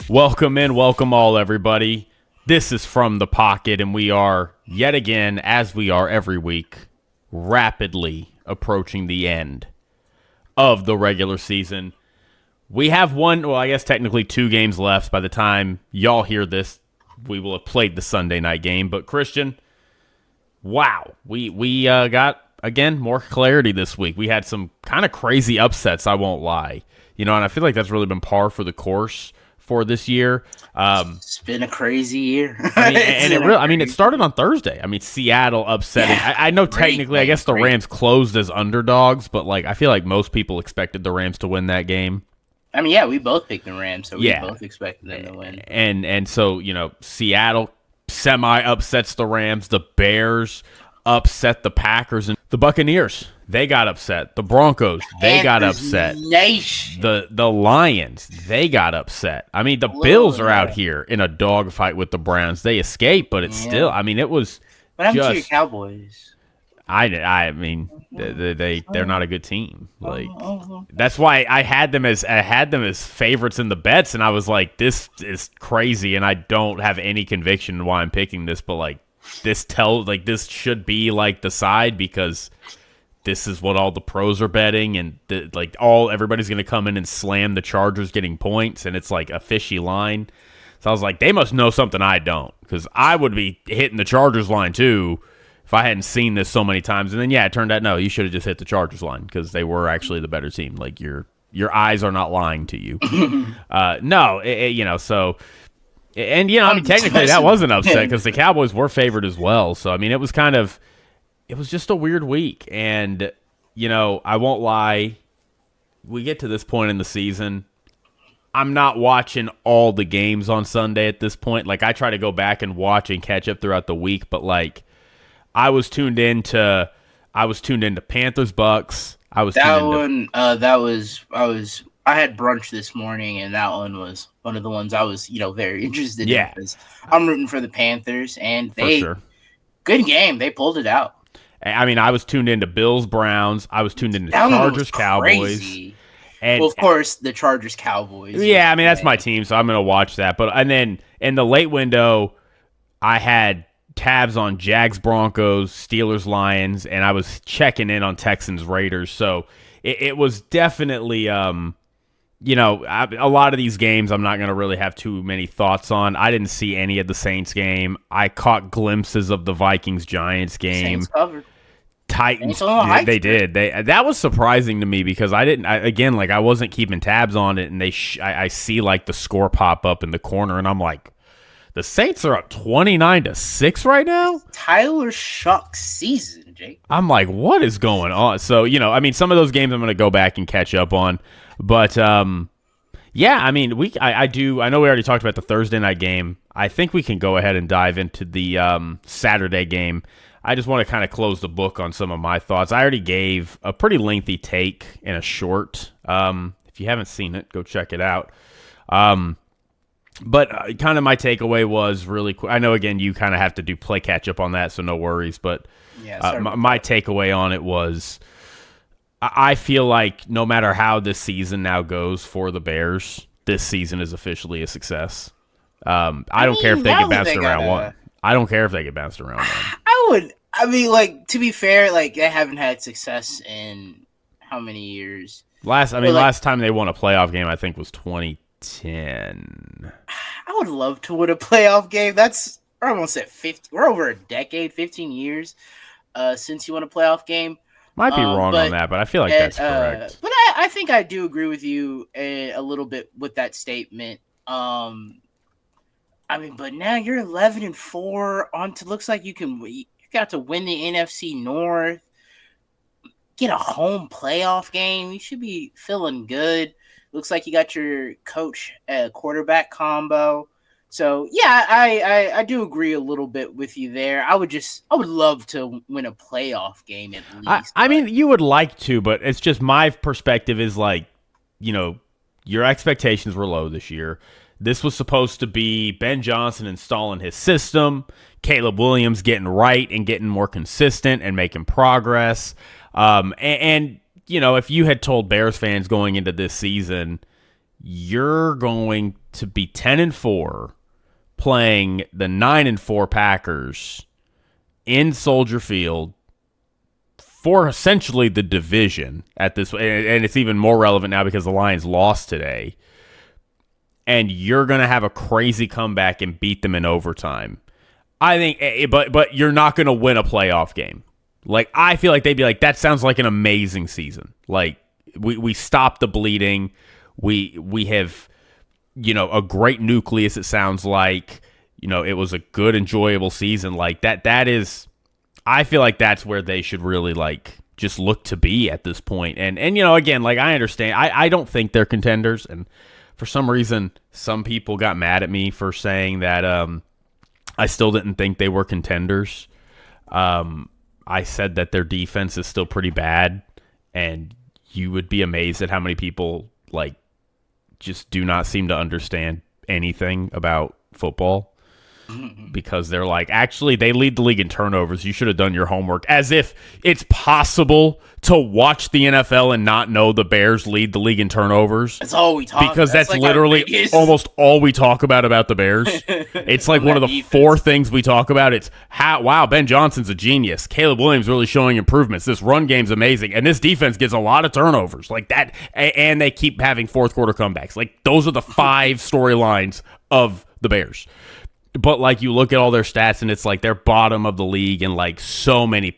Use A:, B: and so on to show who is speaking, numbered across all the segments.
A: Welcome in, welcome all, everybody. This is From the Pocket, and we are, yet again, as we are every week, rapidly approaching the end of the regular season. We have I guess technically 2 games left. By the time y'all hear this, we will have played the Sunday night game. But Christian, wow, we got, again, more clarity this week. We had some kind of crazy upsets, I won't lie. And I feel like that's really been par for the course for this year.
B: It's been a crazy year.
A: It started on Thursday. Seattle upsetting. Yeah, I know technically, I guess the Rams closed as underdogs, but I feel like most people expected the Rams to win that game.
B: We both picked the Rams, so we both expected them to win.
A: And so, Seattle semi upsets the Rams. The Bears upset the Packers, and the Buccaneers, they got upset. The Broncos, they got upset. The Lions, they got upset. The Bills are out here in a dogfight with the Browns. They escaped, but it's still, it was.
B: What happened to your Cowboys?
A: They're not a good team. That's why I had them as favorites in the bets, and I was like, this is crazy, and I don't have any conviction in why I'm picking this, but this should be the side, because this is what all the pros are betting, and everybody's gonna come in and slam the Chargers getting points, and it's a fishy line. So I was like, they must know something I don't, because I would be hitting the Chargers line too if I hadn't seen this so many times. And then it turned out no, you should have just hit the Chargers line, because they were actually the better team. Your eyes are not lying to you. Technically that was an upset, because the Cowboys were favored as well. So, it was just a weird week. And, I won't lie, we get to this point in the season, I'm not watching all the games on Sunday at this point. I try to go back and watch and catch up throughout the week, but, I was tuned into Panthers Bucs.
B: I had brunch this morning, and that one was one of the ones I was, very interested in. Because I'm rooting for the Panthers, and good game. They pulled it out.
A: I was tuned into Bills Browns. I was tuned into Chargers Cowboys. And,
B: of course, the Chargers Cowboys.
A: Yeah, that's my team, so I'm going to watch that. And then in the late window, I had tabs on Jags Broncos, Steelers Lions, and I was checking in on Texans Raiders. So it was definitely a lot of these games I'm not going to really have too many thoughts on. I didn't see any of the Saints game. I caught glimpses of the Vikings-Giants game.
B: Saints covered.
A: Titans, they did. That was surprising to me, because I wasn't keeping tabs on it, and I see the score pop up in the corner, and I'm like, the Saints are up 29-6 right now?
B: Tyler Shock season, Jake.
A: I'm like, what is going on? So, some of those games I'm going to go back and catch up on. But, I know we already talked about the Thursday night game. I think we can go ahead and dive into the Saturday game. I just want to kind of close the book on some of my thoughts. I already gave a pretty lengthy take in a short. If you haven't seen it, go check it out. But kind of my takeaway was really quick. I know, again, you kind of have to do play catch-up on that, so no worries. But my takeaway on it was, I feel like no matter how this season now goes for the Bears, this season is officially a success. I don't care if they get bounced around one. I don't care if they get bounced around one.
B: To be fair, they haven't had success in how many years?
A: Last time they won a playoff game, I think, was 2010.
B: I would love to win a playoff game. We're almost at 50. We're over a decade, 15 years since you won a playoff game.
A: Might be wrong on that, but I feel like that's correct.
B: But I think I do agree with you a little bit with that statement. But now you're 11-4 on to, looks like you got to win the NFC North, get a home playoff game. You should be feeling good. Looks like you got your coach quarterback combo. So yeah, I do agree a little bit with you there. I would love to win a playoff game at least.
A: You would like to, but it's just my perspective is your expectations were low this year. This was supposed to be Ben Johnson installing his system, Caleb Williams getting right and getting more consistent and making progress. If you had told Bears fans going into this season, you're going to be 10-4, playing the 9-4 Packers in Soldier Field for essentially the division at this, and it's even more relevant now because the Lions lost today, and you're going to have a crazy comeback and beat them in overtime. I think, but you're not going to win a playoff game. Like, I feel like they'd be like, that sounds like an amazing season. Like, we stopped the bleeding. We have, a great nucleus, it sounds like. It was a good, enjoyable season. Like, that is, I feel like that's where they should really, like, just look to be at this point. And again, like, I understand. I don't think they're contenders. And for some reason, some people got mad at me for saying that I still didn't think they were contenders. I said that their defense is still pretty bad, and you would be amazed at how many people, like, just do not seem to understand anything about football. Because they're like, actually, they lead the league in turnovers. You should have done your homework. As if it's possible to watch the NFL and not know the Bears lead the league in turnovers.
B: That's all we talk about.
A: Because that's like literally almost all we talk about the Bears. It's like one of the four things we talk about. It's wow, Ben Johnson's a genius. Caleb Williams really showing improvements. This run game's amazing. And this defense gets a lot of turnovers. Like that. And they keep having fourth quarter comebacks. Like, those are the 5 storylines of the Bears. But, like, you look at all their stats, and it's like they're bottom of the league in, like, so many,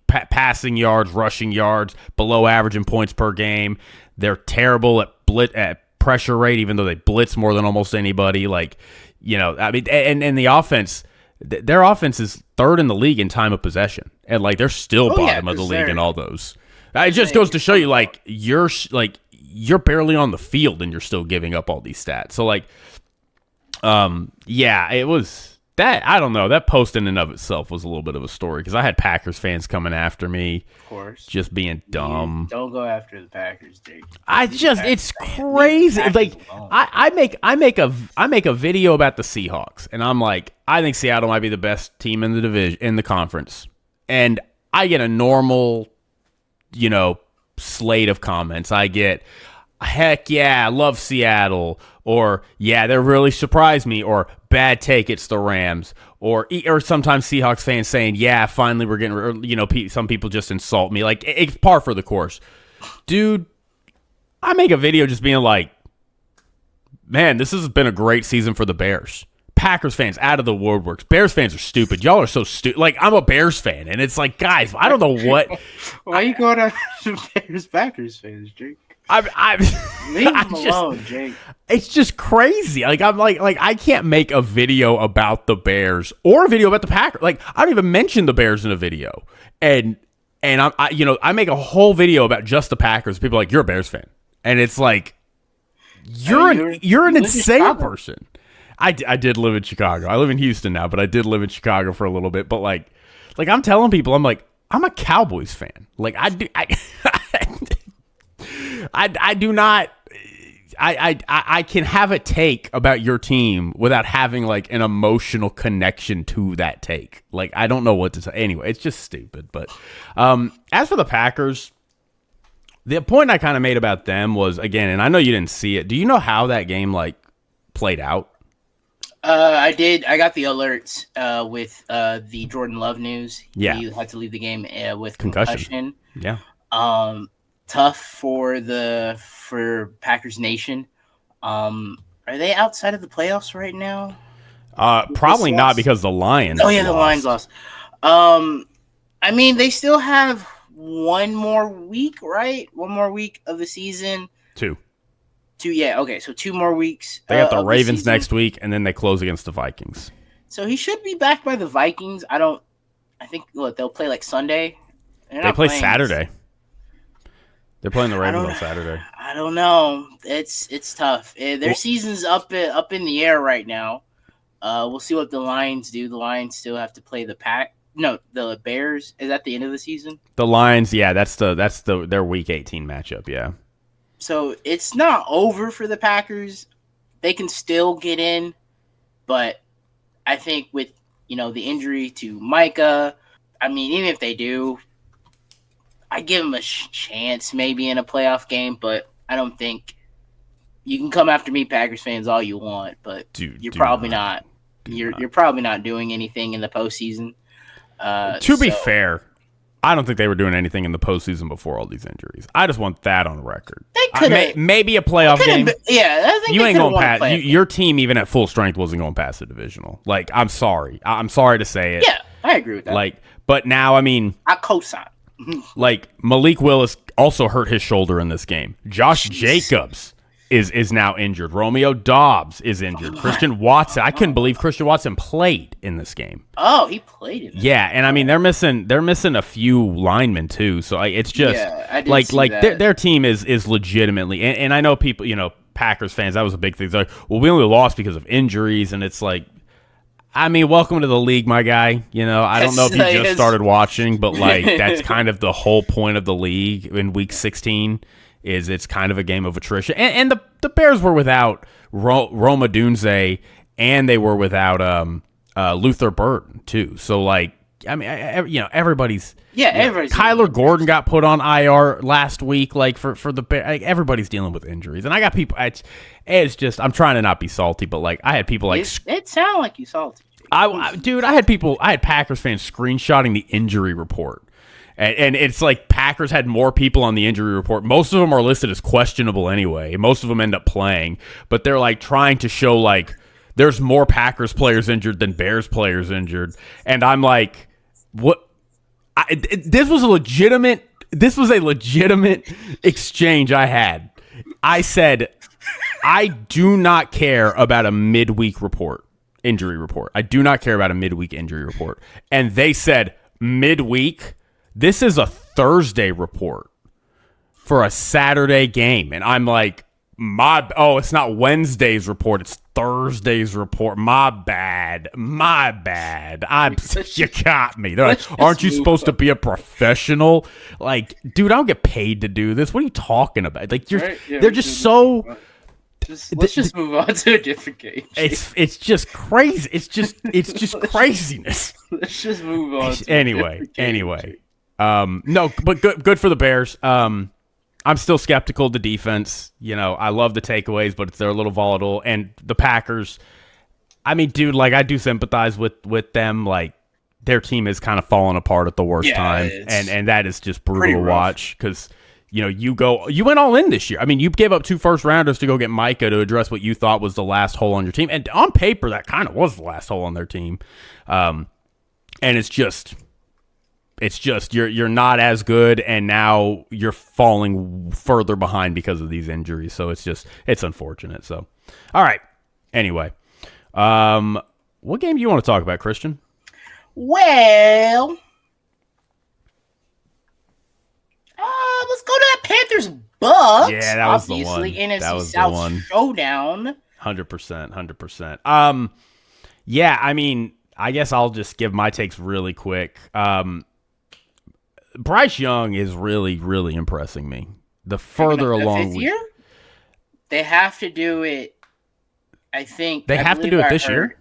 A: passing yards, rushing yards, below average in points per game. They're terrible at pressure rate, even though they blitz more than almost anybody. Like, and the offense, their offense is 3rd in the league in time of possession. And, like, they're still bottom of the league in all those. It just goes to show you, like, you're barely on the field, and you're still giving up all these stats. So, like, it was that. I don't know. That post in and of itself was a little bit of a story because I had Packers fans coming after me,
B: of course,
A: just being dumb.
B: Don't go after the Packers, Jake.
A: It's crazy. Like, I make a video about the Seahawks, and I'm like, I think Seattle might be the best team in the division, in the conference, and I get a normal, slate of comments. I get, heck yeah, I love Seattle. Or, yeah, they really surprised me. Or, bad take, it's the Rams. Or sometimes Seahawks fans saying, yeah, finally we're getting, some people just insult me. Like, it's par for the course. Dude, I make a video just being like, man, this has been a great season for the Bears. Packers fans out of the woodworks. Bears fans are stupid. Y'all are so stupid. Like, I'm a Bears fan, and it's like, guys, I don't know what.
B: Why are you going after Packers fans, Jake? Leave them alone, Jake.
A: It's just crazy. Like, I'm like I can't make a video about the Bears or a video about the Packers. Like, I don't even mention the Bears in a video, and I make a whole video about just the Packers. People are like, you're a Bears fan, and it's like, you're an insane person. I did live in Chicago. I live in Houston now, but I did live in Chicago for a little bit. But like I'm telling people, I'm like, I'm a Cowboys fan. Like, I do not. I can have a take about your team without having like an emotional connection to that take. Like, I don't know what to say. Anyway, it's just stupid. But as for the Packers, the point I kind of made about them was, again, and I know you didn't see it. Do you know how that game like played out?
B: I did. I got the alerts with the Jordan Love news.
A: Yeah,
B: he had to leave the game with
A: concussion. Yeah.
B: Tough for Packers Nation. Are they outside of the playoffs right now?
A: Probably not, because the Lions.
B: Oh yeah, the Lions lost. I mean, they still have one more week, right? One more week of the season.
A: Two.
B: Yeah. Okay, so 2 more weeks.
A: They got the Ravens next week, and then they close against the Vikings.
B: So he should be back by the Vikings. I think they'll play like Sunday.
A: They play Saturday. They're playing the Ravens on Saturday.
B: I don't know. It's tough. Their season's up in the air right now. We'll see what the Lions do. The Lions still have to play the Bears. Is that the end of the season?
A: The Lions, yeah, that's their Week 18 matchup, yeah.
B: So it's not over for the Packers. They can still get in, but I think with the injury to Micah, I mean, even if they do, I give them a chance maybe in a playoff game, but I don't think You can come after me, Packers fans, all you want, but you're probably not. You're probably not doing anything in the postseason.
A: To be fair, I don't think they were doing anything in the postseason before all these injuries. I just want that on record.
B: They could have
A: maybe a playoff game.
B: I think
A: you ain't going past. Your team, even at full strength, wasn't going past the divisional. Like, I'm sorry. I'm sorry to say it.
B: Yeah, I agree with that.
A: Like, but now, I mean,
B: I co-sign.
A: Like, Malik Willis also hurt his shoulder in this game. Josh Jacobs is now injured. Romeo Doubs is injured. Christian Watson. I couldn't believe Christian Watson played in this game.
B: Oh, he played in it.
A: Yeah, and I mean they're missing a few linemen too. So it's just their team is legitimately, and I know people, Packers fans, that was a big thing. It's like, well, we only lost because of injuries, and it's like, I mean, welcome to the league, my guy. I don't know if you just started watching, but like that's kind of the whole point of the league in Week 16. Is it's kind of a game of attrition. And the Bears were without Roma Dunze, and they were without Luther Burton, too. So, like, I mean, everybody's...
B: Yeah, everybody's...
A: Kyler Gordon got put on IR last week, like, for the Bears. Like, everybody's dealing with injuries. And I got people... It's just... I'm trying to not be salty, but, like, I had people, like...
B: It sounded like you salty.
A: Dude, I had Packers fans screenshotting the injury report. And it's like Packers had more people on the injury report. Most of them are listed as questionable anyway. Most of them end up playing. But they're like trying to show like there's more Packers players injured than Bears players injured. And I'm like, what? This was a legitimate exchange I had. I said, I do not care about a midweek injury report. I do not care about a midweek injury report. And they said, midweek? This is a Thursday report for a Saturday game. And I'm like, it's not Wednesday's report. It's Thursday's report. My bad. You got me. They're like, aren't you supposed to be a professional? Like, dude, I don't get paid to do this. What are you talking about? Like, they're just so...
B: Let's just move on to a different game.
A: It's just crazy. It's just craziness.
B: Let's just move on.
A: Anyway. No, but good for the Bears. I'm still skeptical of the defense. I love the takeaways, but they're a little volatile. And the Packers, I mean, dude, like I do sympathize with them. Like their team is kind of falling apart at the worst time, and that is just brutal to watch because you went all in this year. I mean, you gave up 2 first-rounders to go get Micah to address what you thought was the last hole on your team, and on paper that kind of was the last hole on their team. And it's just you're not as good, and now you're falling further behind because of these injuries. So it's unfortunate. So, all right. Anyway, what game do you want to talk about, Christian?
B: Well, let's go to that Panthers Bucs.
A: Yeah, that was the one.
B: NFC
A: that was
B: South
A: the one.
B: Showdown.
A: 100%. Yeah, I mean, I guess I'll just give my takes really quick. Bryce Young is really, really impressing me. The further along
B: we... They have to do it, I think.
A: They have to do it this year?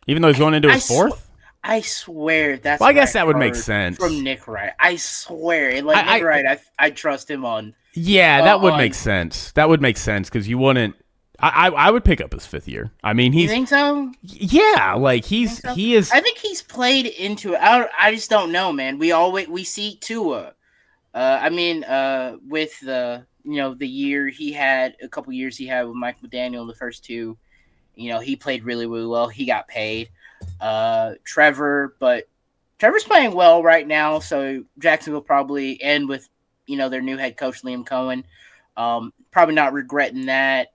A: Even though he's going into his fourth?
B: I swear that's
A: I guess that would make sense.
B: From Nick Wright. I swear. Nick Wright, I trust him on.
A: Yeah, that would make sense. That would make sense because you wouldn't. I would pick up his 5th year. I mean,
B: you think so?
A: Yeah, like he is.
B: I think he's played into it. I just don't know, man. We see Tua. With the year he had, a couple years he had with Mike McDaniel, the first 2, he played really, really well. He got paid. Trevor's playing well right now, so Jacksonville probably, and with their new head coach Liam Cohen, probably not regretting that.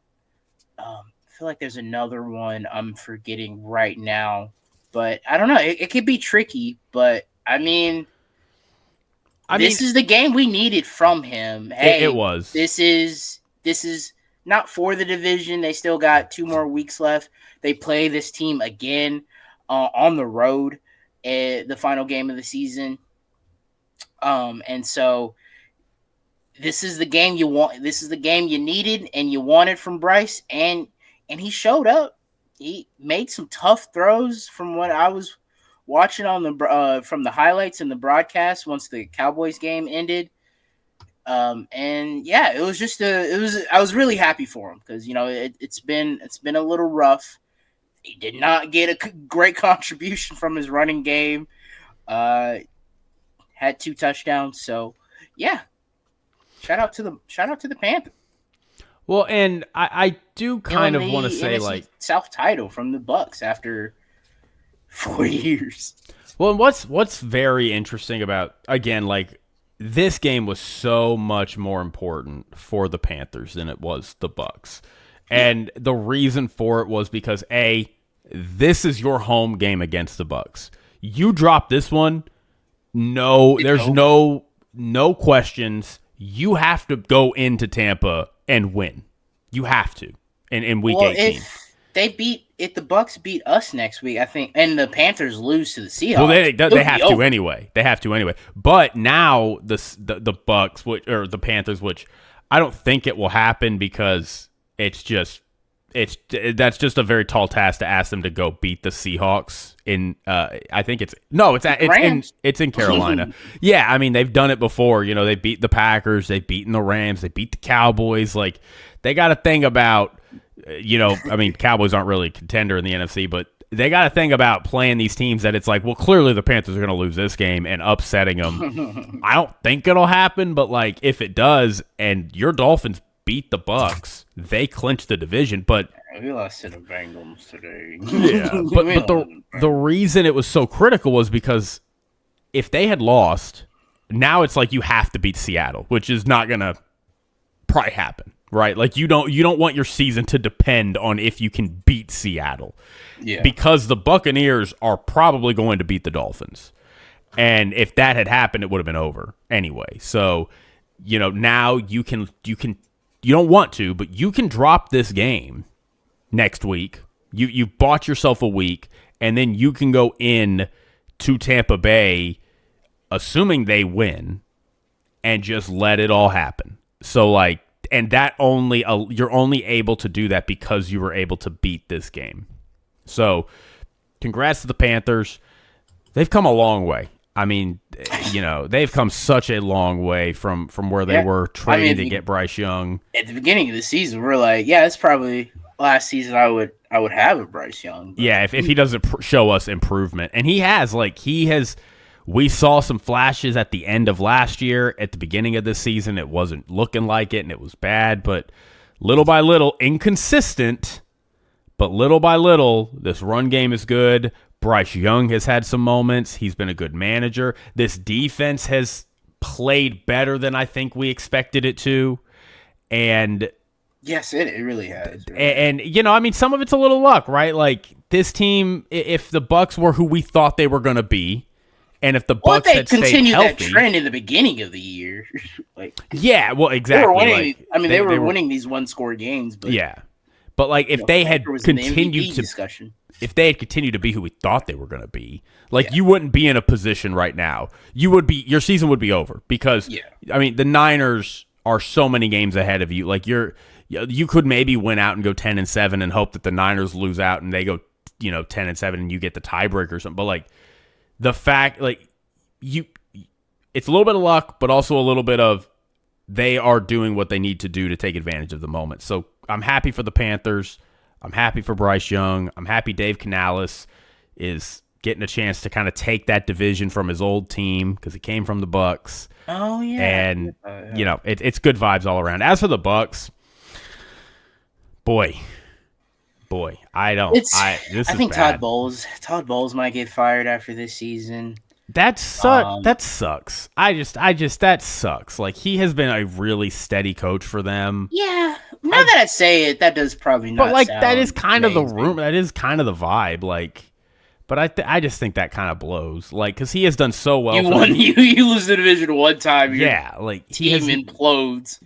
B: I feel like there's another one I'm forgetting right now, but I don't know. It could be tricky, but I mean, this is the game we needed from him. Hey,
A: it was.
B: This is not for the division. They still got 2 more weeks left. They play this team again on the road at the final game of the season. And so this is the game you want. This is the game you needed and you wanted from Bryce, and he showed up. He made some tough throws from what I was watching on the from the highlights and the broadcast once the Cowboys game ended. And yeah, it was just I was really happy for him because it's been a little rough. He did not get a great contribution from his running game. Had 2 touchdowns, so yeah. Shout out to the Panthers.
A: Well, and I do kind of want to say
B: NFC South title from the Bucs after 4 years.
A: Well, and what's very interesting about, again, like, this game was so much more important for the Panthers than it was the Bucs. And the reason for it was because, A, this is your home game against the Bucs. You drop this one, there's no questions. You have to go into Tampa and win. You have to in week 18.
B: If the Bucs beat us next week, I think, and the Panthers lose to the Seahawks,
A: well, they have to anyway. They have to anyway. But now the Bucs, or the Panthers, which I don't think it will happen because that's just a very tall task to ask them to go beat the Seahawks in. I think it's in Carolina. Yeah, I mean, they've done it before. They beat the Packers, they've beaten the Rams, they beat the Cowboys. Like, they got to think about. I mean, Cowboys aren't really a contender in the NFC, but they got to think about playing these teams that it's like, well, clearly the Panthers are going to lose this game and upsetting them. I don't think it'll happen, but like, if it does, and your Dolphins beat the Bucs, they clinch the division. But
B: we lost to the Bengals today.
A: Yeah, but the reason it was so critical was because if they had lost, now it's like you have to beat Seattle, which is not going to probably happen. Right, like you don't want your season to depend on if you can beat Seattle, because the Buccaneers are probably going to beat the Dolphins, and if that had happened, it would have been over anyway. So, now you don't want to, but you can drop this game next week. You bought yourself a week, and then you can go in to Tampa Bay, assuming they win, and just let it all happen. So like. And that you're only able to do that because you were able to beat this game. So, congrats to the Panthers. They've come a long way. I mean, they've come such a long way from where they were trading to get Bryce Young.
B: At the beginning of the season, we're like, yeah, it's probably last season I would have a Bryce Young.
A: But, yeah, if he doesn't show us improvement, and he has. We saw some flashes at the end of last year. At the beginning of this season, it wasn't looking like it, and it was bad. But little by little, inconsistent, but little by little, this run game is good. Bryce Young has had some moments. He's been a good manager. This defense has played better than I think we expected it to. And
B: yes, it really has.
A: And I mean, some of it's a little luck, right? Like, this team, if the Bucs were who we thought they were going to be, and if the Bucs had stayed healthy,
B: that trend in the beginning of the year,
A: yeah, well, exactly.
B: They were winning these one-score games, but
A: yeah, but like if they had continued to be who we thought they were going to be, you wouldn't be in a position right now. Your season would be over because I mean, the Niners are so many games ahead of you. Like, you could maybe win out and go 10-7 and hope that the Niners lose out and they go 10-7 and you get the tiebreaker or something, but like. The fact, it's a little bit of luck, but also a little bit of they are doing what they need to do to take advantage of the moment. So I'm happy for the Panthers. I'm happy for Bryce Young. I'm happy Dave Canales is getting a chance to kind of take that division from his old team because he came from the Bucs.
B: Oh, yeah.
A: And, it's good vibes all around. As for the Bucs, boy, I think
B: Todd Bowles might get fired after this season.
A: That sucks. That sucks. That sucks. Like, he has been a really steady coach for them.
B: Yeah. Now that I say it, that does probably not.
A: But that is kind of the room. That is kind of the vibe. Like, but I just think that kind of blows. Like, because he has done so well.
B: You lose the division one time.
A: Team
B: implodes.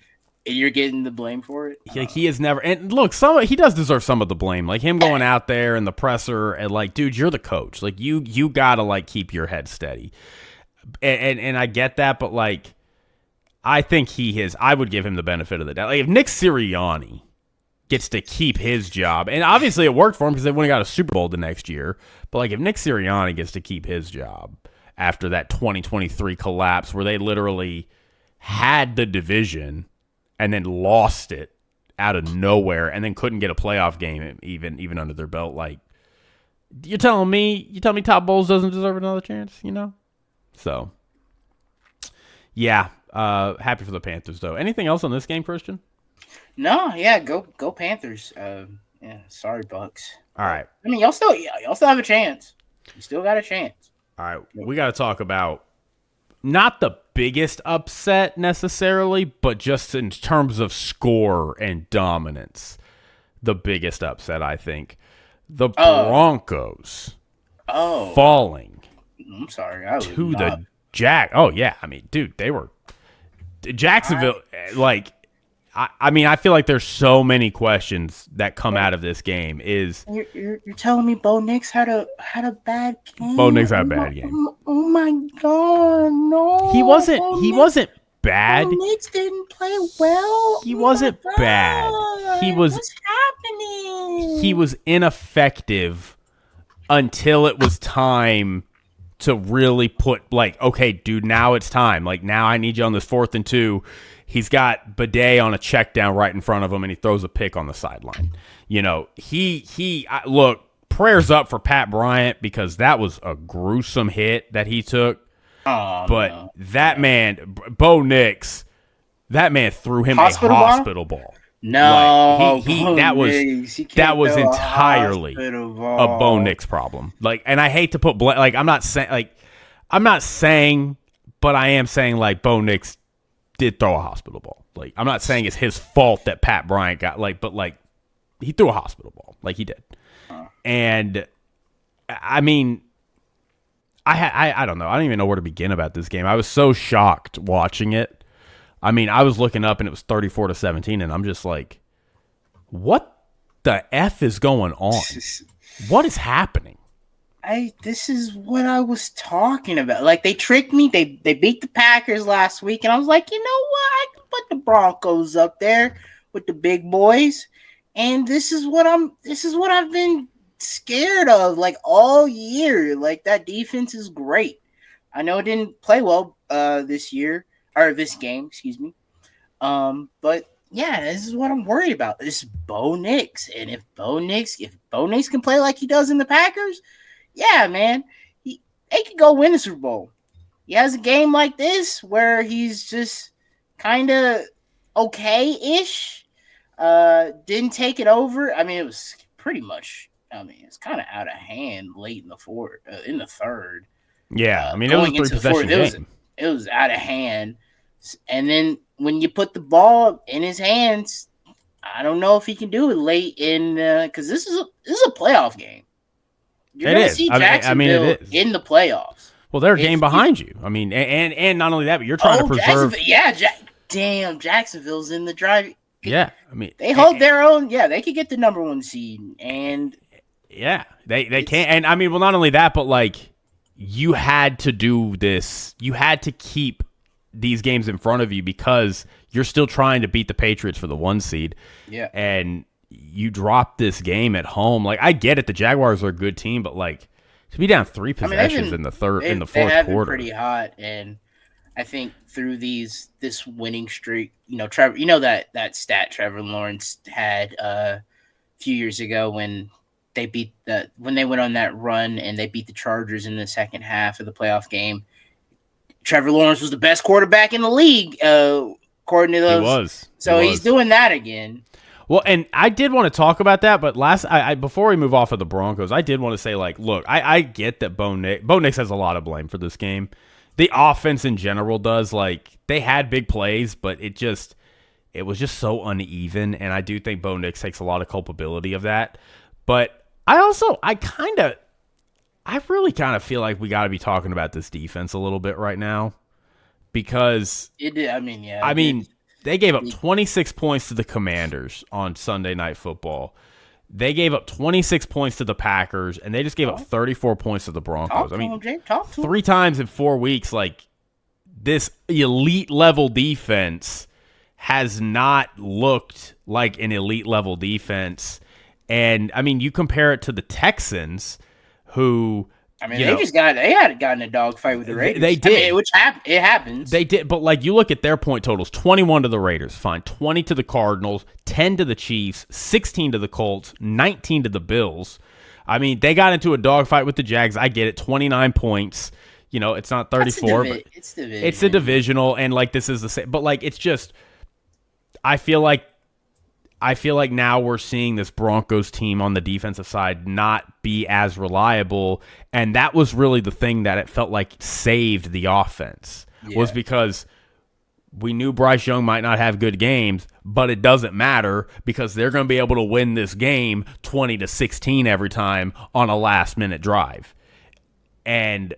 B: And you're getting the blame for it?
A: He has never... And look, he does deserve some of the blame. Like, him going out there and the presser and, dude, you're the coach. Like, you got to, keep your head steady. And I get that, but, I think I would give him the benefit of the doubt. Like, if Nick Sirianni gets to keep his job, and obviously it worked for him because they wouldn't got a Super Bowl the next year, but, if Nick Sirianni gets to keep his job after that 2023 collapse where they literally... had the division and then lost it out of nowhere and then couldn't get a playoff game even under their belt. Like, you tell me Todd Bowles doesn't deserve another chance, you know? So, yeah, happy for the Panthers, though. Anything else on this game, Christian?
B: No, yeah, go Panthers. Yeah, sorry, Bucs.
A: All right.
B: I mean, y'all still have a chance. You still got a chance.
A: All right, we got to talk about not the biggest upset necessarily, but just in terms of score and dominance, the biggest upset, I think. The Broncos falling
B: I'm sorry.
A: to the Jack. Oh, yeah. I mean, dude, they were Jacksonville. Like, I mean, I feel like there's so many questions that come out of this game.
B: You're telling me Bo Nix had a bad game?
A: Bo Nix had a bad game.
B: Oh my God, no!
A: He wasn't bad.
B: Bo Nix didn't play well.
A: He wasn't bad.
B: What's happening?
A: He was ineffective until it was time to really put, like, okay, dude, now it's time. Like, now I need you on this 4th and 2. He's got Bidet on a check down right in front of him, and he throws a pick on the sideline. You know, look, prayers up for Pat Bryant because that was a gruesome hit that he took. But that man, Bo Nix, that man threw him a hospital ball.
B: No,
A: like, that was entirely a Bo Nix problem. Like, and I hate to put like I'm not saying, but I am saying like Bo Nix did throw a hospital ball. Like, I'm not saying it's his fault that Pat Bryant got but he threw a hospital ball. Like, he did. And I mean, I don't know. I don't even know where to begin about this game. I was so shocked watching it. I mean, I was looking up and it was 34-17, and I'm just like, what the F is going on? What is happening?
B: This is what I was talking about. Like, they tricked me. They beat the Packers last week, and I was like, you know what? I can put the Broncos up there with the big boys. And this is what I've been scared of like all year. Like, that defense is great. I know it didn't play well this game, excuse me. But yeah, this is what I'm worried about. This is Bo Nix. And if Bo Nix can play like he does in the Packers, yeah, man, they could go win the Super Bowl. He has a game like this where he's just kind of okay-ish. Didn't take it over. I mean, it was pretty much. I mean, it's kind of out of hand late in the third.
A: Yeah, I mean, it was a 3-possession game.
B: It was out of hand, and then when you put the ball in his hands, I don't know if he can do it late in because this is a playoff game. You're going to see Jacksonville in the playoffs.
A: Well, they're a game behind you. I mean, and not only that, but you're trying to preserve.
B: Damn, Jacksonville's in the drive.
A: Yeah, I mean,
B: they hold their own. Yeah, they could get the number 1 seed, and
A: yeah, they can't. And I mean, well, not only that, but like you had to do this. You had to keep these games in front of you because you're still trying to beat the Patriots for the 1 seed.
B: Yeah,
A: and you dropped this game at home. Like, I get it, the Jaguars are a good team, but like to be down 3 possessions in the fourth quarter,
B: been pretty hot. And I think through this winning streak, Trevor, that stat Trevor Lawrence had a few years ago when they went on that run and they beat the Chargers in the second half of the playoff game. Trevor Lawrence was the best quarterback in the league, according to those. He was. So he's doing that again.
A: Well, and I did want to talk about that, but before we move off of the Broncos, I did want to say, like, look, I get that Bo Nix has a lot of blame for this game. The offense in general does. Like, they had big plays, but it was just so uneven, and I do think Bo Nix takes a lot of culpability of that. But I really kind of feel like we got to be talking about this defense a little bit right now because they gave up 26 points to the Commanders on Sunday Night Football. They gave up 26 points to the Packers, and they just gave up 34 points to the Broncos.
B: Talk
A: 3 times in 4 weeks, like, this elite-level defense has not looked like an elite-level defense. And, I mean, you compare it to the Texans, who
B: I mean,
A: you know,
B: they had gotten a dogfight with the Raiders.
A: they did.
B: I mean, it happens.
A: They did, but like you look at their point totals: 21 to the Raiders, fine; 20 to the Cardinals, 10 to the Chiefs, 16 to the Colts, 19 to the Bills. I mean, they got into a dogfight with the Jags. I get it, 29 points. You know, it's not 34, but it's a divisional, and like this is the same. But like, it's just, I feel like now we're seeing this Broncos team on the defensive side not be as reliable, and that was really the thing that it felt like saved the offense, was because we knew Bryce Young might not have good games, but it doesn't matter because they're going to be able to win this game 20-16 every time on a last-minute drive. And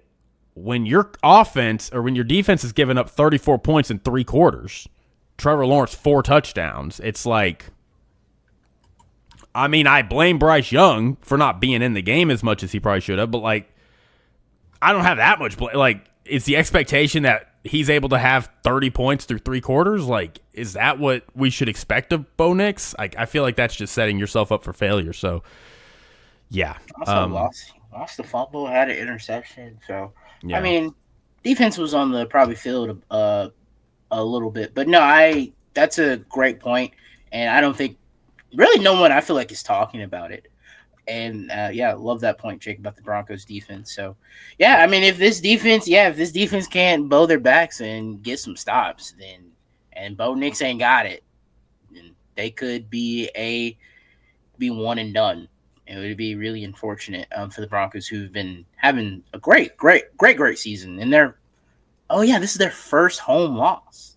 A: when your offense or when your defense is giving up 34 points in 3 quarters, Trevor Lawrence 4 touchdowns, it's like, I mean, I blame Bryce Young for not being in the game as much as he probably should have, but like, I don't have that much blame. Like, is the expectation that he's able to have 30 points through 3 quarters? Like, is that what we should expect of Bo Nix? I feel like that's just setting yourself up for failure. So, yeah.
B: Also lost the fumble, had an interception. So,
A: Yeah.
B: I mean, defense was on the probably field a little bit, but no, that's a great point, and I don't think really no one I feel like is talking about it. And love that point, Jake, about the Broncos defense. So yeah, I mean, if this defense can't bow their backs and get some stops, and Bo Nix ain't got it, then they could be one and done. It would be really unfortunate for the Broncos, who've been having a great season, and this is their first home loss.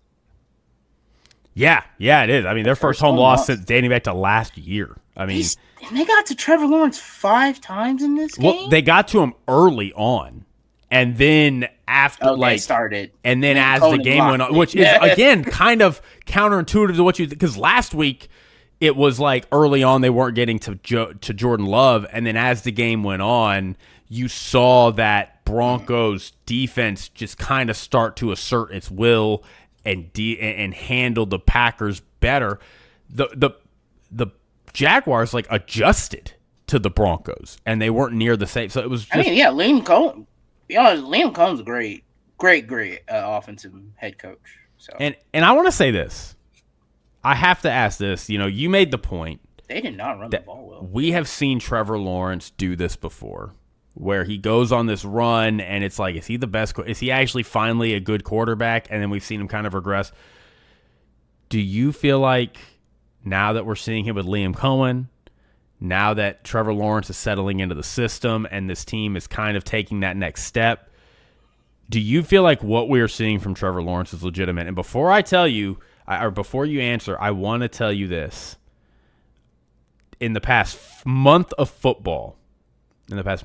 A: Yeah, it is. I mean, their first home loss since dating back to last year. I mean,
B: and they got to Trevor Lawrence 5 times in this game.
A: Well, they got to him early on, and then after
B: started,
A: and then as the game went on, which is again kind of counterintuitive to what you, because last week it was like early on they weren't getting to Jordan Love, and then as the game went on, you saw that Broncos defense just kind of start to assert its will and handle the Packers better. The Jaguars like adjusted to the Broncos, and they weren't near the same. So it was.
B: Liam Cohn's a great offensive head coach. So
A: and I want to say this. I have to ask this. You know, you made the point.
B: They did not run the ball well.
A: We have seen Trevor Lawrence do this before, where he goes on this run, and it's like, is he the best? Is he actually finally a good quarterback? And then we've seen him kind of regress. Do you feel like now that we're seeing him with Liam Cohen, now that Trevor Lawrence is settling into the system and this team is kind of taking that next step, do you feel like what we are seeing from Trevor Lawrence is legitimate? And before I tell you, or before you answer, I want to tell you this. In the past month of football, Trevor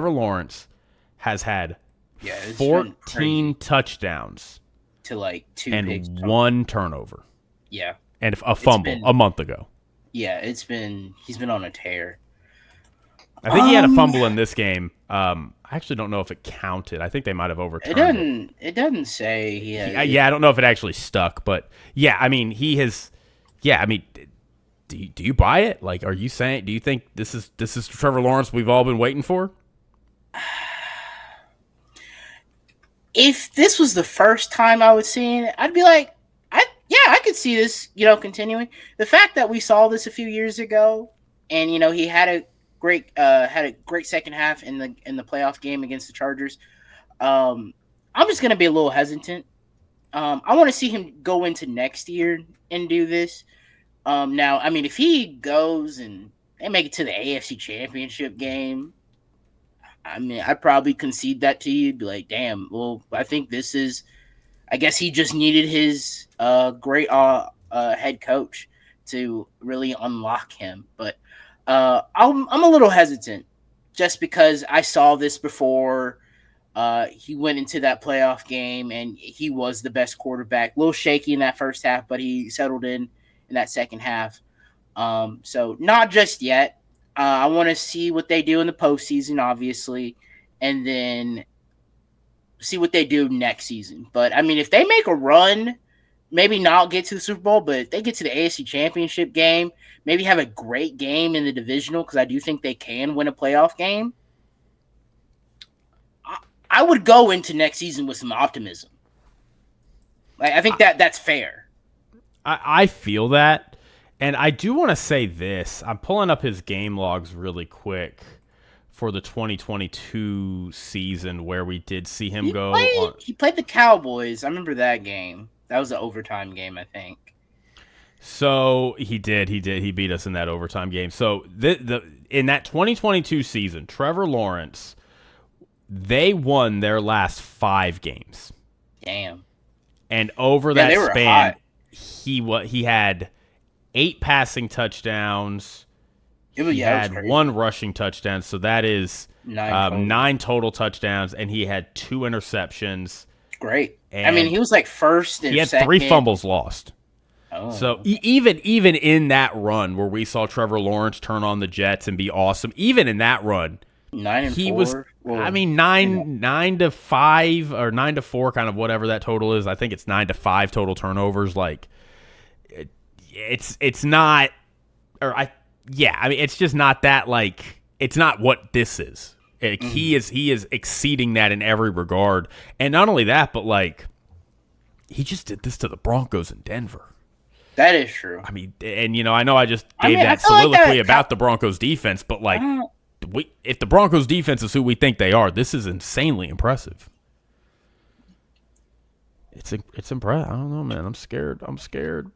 A: Lawrence has had 14 touchdowns
B: to like 2
A: and
B: picks,
A: 1 turnover.
B: Yeah.
A: And a fumble a month ago.
B: Yeah, he's been on a tear.
A: I think he had a fumble in this game. I actually don't know if it counted. I think they might have overturned
B: it. It doesn't say he had.
A: I don't know if it actually stuck, but yeah, I mean, he has. Yeah, I mean, do you buy it? Like, are you saying? Do you think this is Trevor Lawrence we've all been waiting for?
B: If this was the first time I was seeing it, I'd be like, I could see this, continuing. The fact that we saw this a few years ago, and he had a great second half in the playoff game against the Chargers. I'm just gonna be a little hesitant. I want to see him go into next year and do this. Now, I mean, if he goes and they make it to the AFC Championship game, I mean, I'd probably concede that to you. Be like, damn, well, I think this is. I guess he just needed his great head coach to really unlock him. But I'm a little hesitant just because I saw this before. He went into that playoff game and he was the best quarterback. A little shaky in that first half, but he settled in that second half. So not just yet. I want to see what they do in the postseason, obviously, and then see what they do next season. But I mean, if they make a run maybe not get to the Super Bowl, but they get to the AFC Championship game, maybe have a great game in the divisional, because I do think they can win a playoff game. I would go into next season with some optimism. Like, I think that's fair.
A: I feel that. And I do want to say this. I'm pulling up his game logs really quick for the 2022 season where we did see him
B: He played the Cowboys. I remember that game. That was an overtime game, I think.
A: So he did. He beat us in that overtime game. So in that 2022 season, Trevor Lawrence, they won their last 5 games.
B: Damn.
A: And over that span, he had 8 passing touchdowns. He had 1 rushing touchdown, so that is 9 total touchdowns, and he had 2 interceptions.
B: Great. I mean, he was like first and
A: he had
B: second.
A: 3 fumbles lost.
B: Oh.
A: So even in that run where we saw Trevor Lawrence turn on the Jets and be awesome, even in that run,
B: 9-4.
A: was. Well, I mean, 9-5 or 9-4, kind of whatever that total is. I think it's 9-5 total turnovers. Like, it's not, I mean, it's just not that, like, it's not what this is. He is exceeding that in every regard. And not only that, but, like, he just did this to the Broncos in Denver.
B: That is true.
A: I mean, and, I know I just gave that soliloquy about the Broncos defense, but, like, if the Broncos defense is who we think they are, this is insanely impressive. It's impressive. I don't know, man. I'm scared, Mr.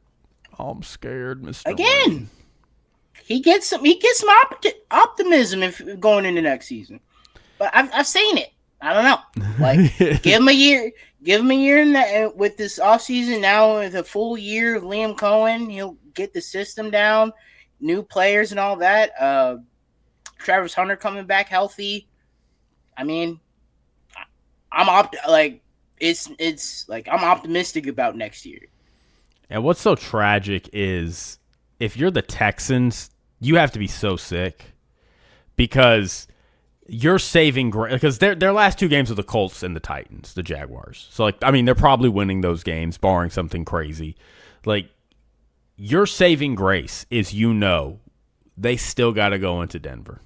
B: Again.
A: Ryan.
B: He gets some optimism if going into next season. But I've seen it. I don't know. Like, give him a year in that with this offseason. Now with a full year of Liam Cohen, he'll get the system down, new players and all that. Travis Hunter coming back healthy. I mean, I'm optimistic about next year.
A: And what's so tragic is if you're the Texans, you have to be so sick because you're saving because their last 2 games are the Colts and the Titans, the Jaguars. So, like, I mean, they're probably winning those games, barring something crazy. Like, your saving grace is they still got to go into Denver.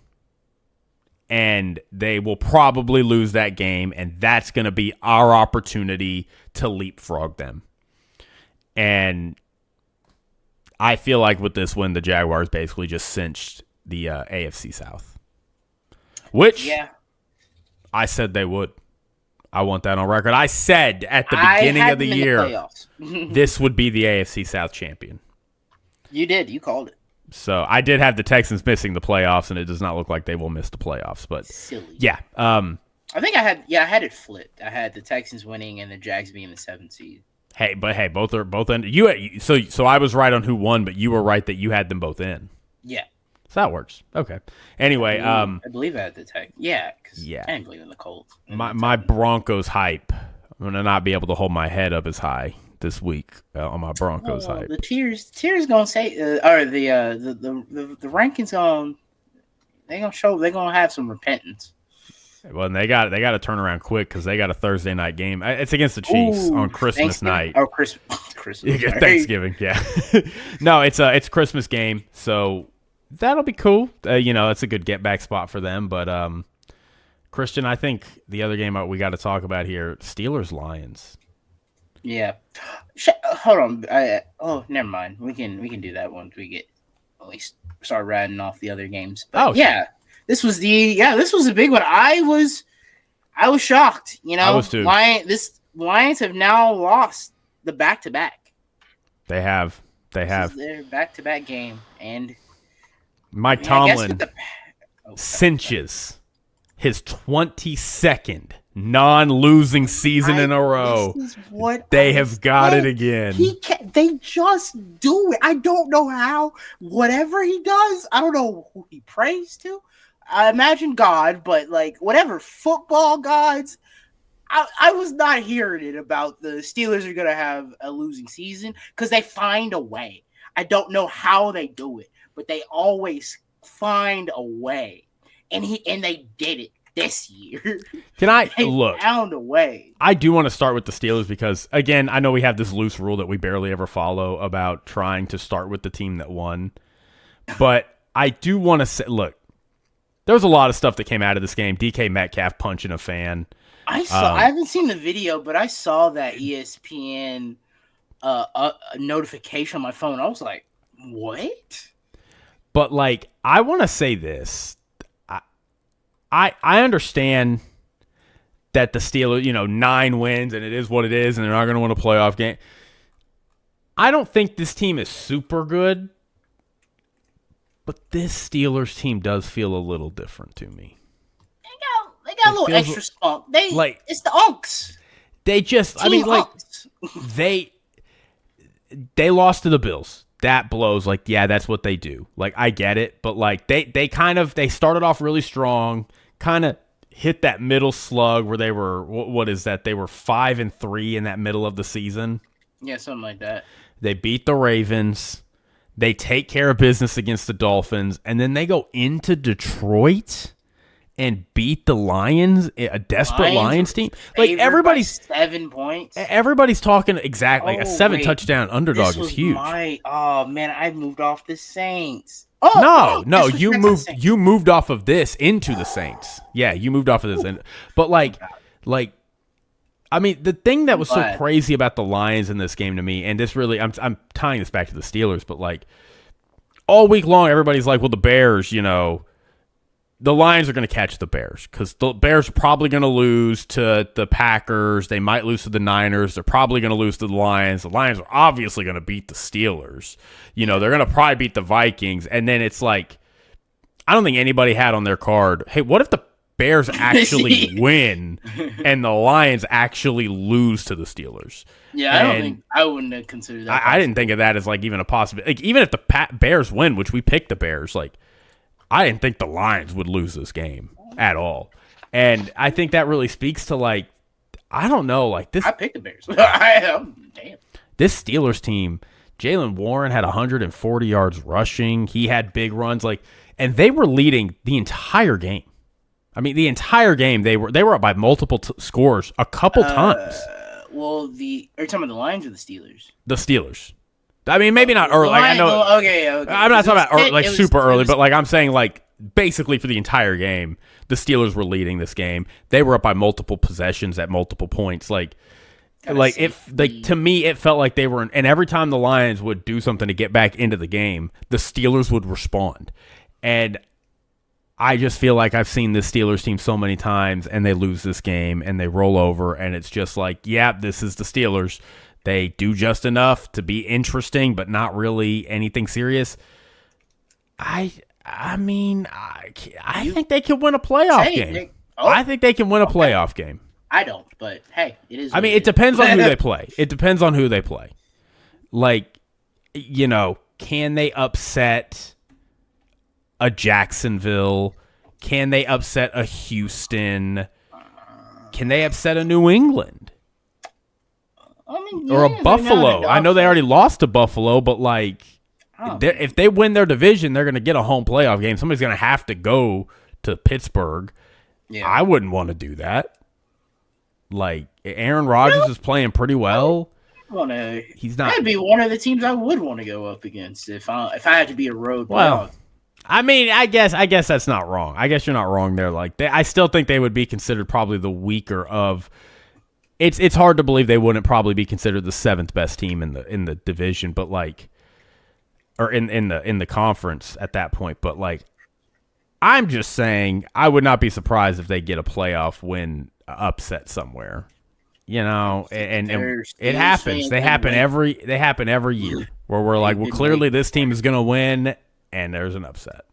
A: And they will probably lose that game, and that's going to be our opportunity to leapfrog them. And I feel like with this win, the Jaguars basically just cinched the AFC South. Which I said they would. I want that on record. I said at the beginning of the year, this would be the AFC South champion.
B: You did. You called it.
A: So I did have the Texans missing the playoffs, and it does not look like they will miss the playoffs. But
B: silly.
A: Yeah.
B: I think I had it flipped. I had the Texans winning and the Jags being the 7th seed.
A: Hey, both in. So I was right on who won, but you were right that you had them both in.
B: Yeah.
A: So that works. Okay. Anyway,
B: I believe I had the Texans. Yeah, because I didn't believe in the Colts.
A: My Broncos hype. I'm gonna not be able to hold my head up as high this week on my Broncos hype.
B: The tears gonna say, or the rankings they're gonna have some repentance.
A: Well, and they got to turn around quick because they got a Thursday night game. It's against the Chiefs on Christmas night.
B: Oh, Christmas.
A: Thanksgiving. Yeah. No, it's Christmas game, so that'll be cool. It's a good get back spot for them. But Christian, I think the other game we got to talk about here, Steelers-Lions.
B: Yeah. Hold on. Never mind. We can do that once we get at least start ratting off the other games. But this was a big one. I was shocked.
A: I was too.
B: Lions have now lost the back-to-back.
A: They have.
B: This is their back-to-back game, and
A: Mike Tomlin cinches his 22nd non-losing season in a row.
B: This is what
A: they have got it again.
B: They just do it. I don't know how. Whatever he does, I don't know who he prays to. I imagine God, but like whatever football gods. I was not hearing it about the Steelers are going to have a losing season because they find a way. I don't know how they do it, but they always find a way. And they did it this year.
A: Can I
B: They
A: look?
B: pound away.
A: I do want to start with the Steelers because, again, I know we have this loose rule that we barely ever follow about trying to start with the team that won. But I do want to say, look, there was a lot of stuff that came out of this game. DK Metcalf punching a fan.
B: I haven't seen the video, but I saw that ESPN a notification on my phone. I was like, what?
A: But, like, I want to say this. I understand that the Steelers, 9 wins, and it is what it is, and they're not going to win a playoff game. I don't think this team is super good, but this Steelers team does feel a little different to me.
B: They got a little extra spunk. It's the Unks.
A: They just,
B: Unks.
A: they lost to the Bills. That blows. Like, yeah, that's what they do. Like, I get it, but like they started off really strong, kind of hit that middle slug where they were, what is that? They were 5-3 in that middle of the season.
B: Yeah, something like that.
A: They beat the Ravens. They take care of business against the Dolphins, and then they go into Detroit and beat the Lions, a desperate Lions team. Like, everybody's
B: 7 points.
A: Everybody's talking exactly. A 7-touchdown underdog is huge.
B: Oh man, I moved off the Saints.
A: No, you moved off of this into the Saints. Yeah, you moved off of this, but I mean, the thing that was so crazy about the Lions in this game to me, and this really, I'm tying this back to the Steelers, but like all week long, everybody's like, well, the Bears, the Lions are going to catch the Bears because the Bears are probably going to lose to the Packers. They might lose to the Niners. They're probably going to lose to the Lions. The Lions are obviously going to beat the Steelers. They're going to probably beat the Vikings. And then it's like, I don't think anybody had on their card, hey, what if the Bears actually win and the Lions actually lose to the Steelers?
B: Yeah, I wouldn't have considered that.
A: I didn't think of that as like even a possibility. Like, even if the Bears win, which we picked the Bears, like, I didn't think the Lions would lose this game at all. And I think that really speaks to, like, I don't know, like this.
B: I picked the Bears. Damn.
A: This Steelers team, Jalen Warren had 140 yards rushing. He had big runs, and they were leading the entire game. I mean, the entire game they were up by multiple scores a couple times.
B: Well, are you talking about the Lions or the Steelers?
A: The Steelers. I mean, maybe not early. I know.
B: Okay.
A: I'm not talking about super early, but like I'm saying, like basically for the entire game, the Steelers were leading this game. They were up by multiple possessions at multiple points. To me, it felt like they were. And every time the Lions would do something to get back into the game, the Steelers would respond. And I just feel like I've seen this Steelers team so many times, and they lose this game, and they roll over, and it's just like, yeah, this is the Steelers. They do just enough to be interesting, but not really anything serious. I think they can win a playoff game. I think they can win a playoff game.
B: I don't, but hey, it is.
A: I mean, it depends on who they play. It depends on who they play. Like, can they upset a Jacksonville? Can they upset a Houston? Can they upset a New England? Or a Buffalo? I know they already lost to Buffalo, but like, if they win their division, they're going to get a home playoff game. Somebody's going to have to go to Pittsburgh. Yeah. I wouldn't want to do that. Like, Aaron Rodgers is playing pretty well. He's not.
B: That'd be one of the teams I would want to go up against if I had to be a road.
A: Well, I mean, I guess that's not wrong. I guess you're not wrong there. Like, I still think they would be considered probably the weaker of. It's hard to believe they wouldn't probably be considered the 7th best team in the division, but like, or in the conference at that point. But like, I'm just saying, I would not be surprised if they get a playoff win upset somewhere. And it happens. They happen every year where we're like, well, clearly this team is going to win, and there's an upset.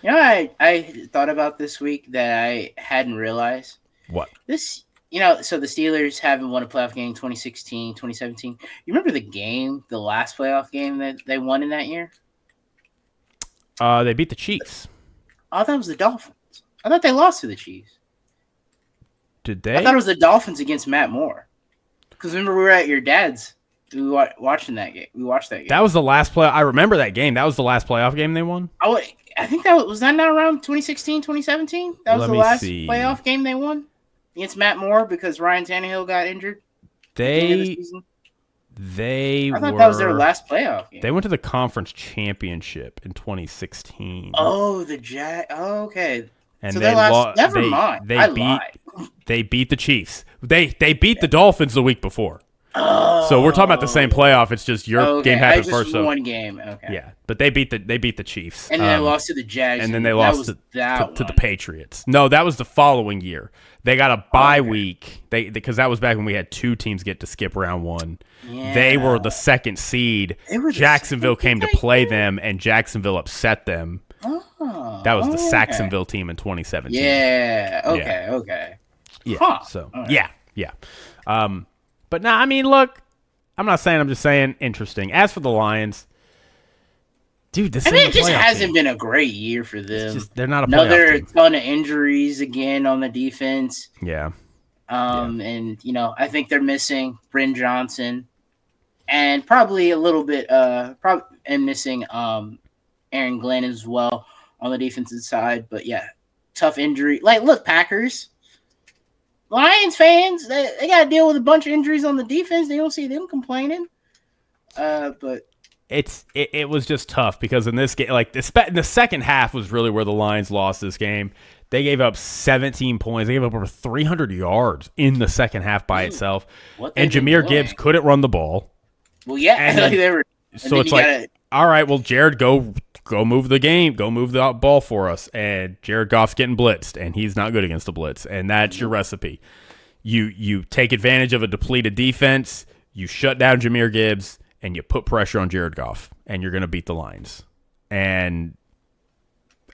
B: I thought about this week that I hadn't realized.
A: What?
B: So the Steelers haven't won a playoff game 2016, 2017. You remember the last playoff game that they won in that year?
A: They beat the Chiefs.
B: I thought it was the Dolphins. I thought they lost to the Chiefs.
A: Did they?
B: I thought it was the Dolphins against Matt Moore. Because remember, we were at your dad's. We were watching that game. We watched that game.
A: That was the last play. I remember that game. That was the last playoff game they won?
B: I think that was that not around 2016, 2017? That was the last playoff game they won? against Matt Moore because Ryan Tannehill got injured at the end of the season? I thought that was their last playoff game.
A: They went to the conference championship in 2016.
B: Oh, the Oh, okay.
A: And
B: so
A: they
B: never mind. I lied.
A: They beat the Chiefs. They beat the Dolphins the week before.
B: Oh.
A: So we're talking about the same playoff. It's just your game happened first. So
B: one game. Okay.
A: Yeah, but they beat the Chiefs.
B: And then they lost to the Jags.
A: And then they lost to the Patriots. No, that was the following year. They got a bye week. Because that was back when we had two teams get to skip round one.
B: Yeah.
A: They were the second seed. Jacksonville came to play them, and Jacksonville upset them.
B: Oh,
A: that was the Saxonville team in 2017.
B: Yeah. Okay.
A: Yeah. Huh. So right. Yeah. But now, I mean, look, I'm not saying. I'm just saying, interesting. As for the Lions, dude,
B: it just hasn't been a great year for them.
A: They're not a playoff team.
B: Ton of injuries again on the defense.
A: Yeah.
B: And I think they're missing Bryn Johnson, and probably a little bit, and missing Aaron Glenn as well on the defensive side. But yeah, tough injury. Like, look, Packers. Lions fans, they got to deal with a bunch of injuries on the defense. They don't see them complaining. But
A: it was just tough because in this game, like the second half was really where the Lions lost this game. They gave up 17 points. They gave up over 300 yards in the second half by itself. And Jahmyr Gibbs couldn't run the ball.
B: Well, yeah, they were.
A: So it's like, all right, well, Jared, go move the game. Go move the ball for us. And Jared Goff's getting blitzed, and he's not good against the blitz. And that's your recipe. You take advantage of a depleted defense, you shut down Jahmyr Gibbs, and you put pressure on Jared Goff, and you're going to beat the Lions. And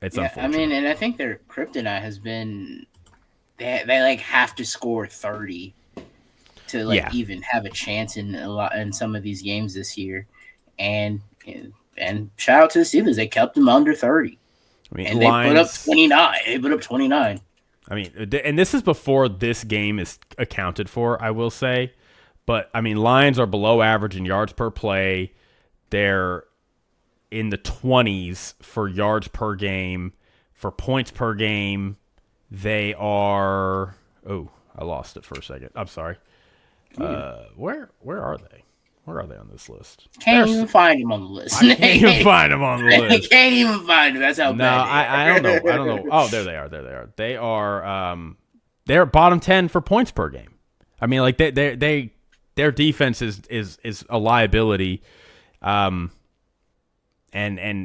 A: it's unfortunate.
B: I mean, and I think their kryptonite has been they like have to score 30 to even have a chance in some of these games this year. And shout out to the Steelers. They kept them under 30. I mean, and they put up 29. I
A: mean, and this is before this game is accounted for, I will say. But, I mean, Lions are below average in yards per play. They're in the 20s for yards per game. For points per game, they are... Oh, I lost it for a second. I'm sorry. Where are they? Where are they on this list?
B: Can't even find him on the list.
A: I can't even find him on the list.
B: Can't even find him. That's how bad.
A: I don't know. Oh, there they are. They are. They're bottom 10 for points per game. I mean, like their defense is a liability, and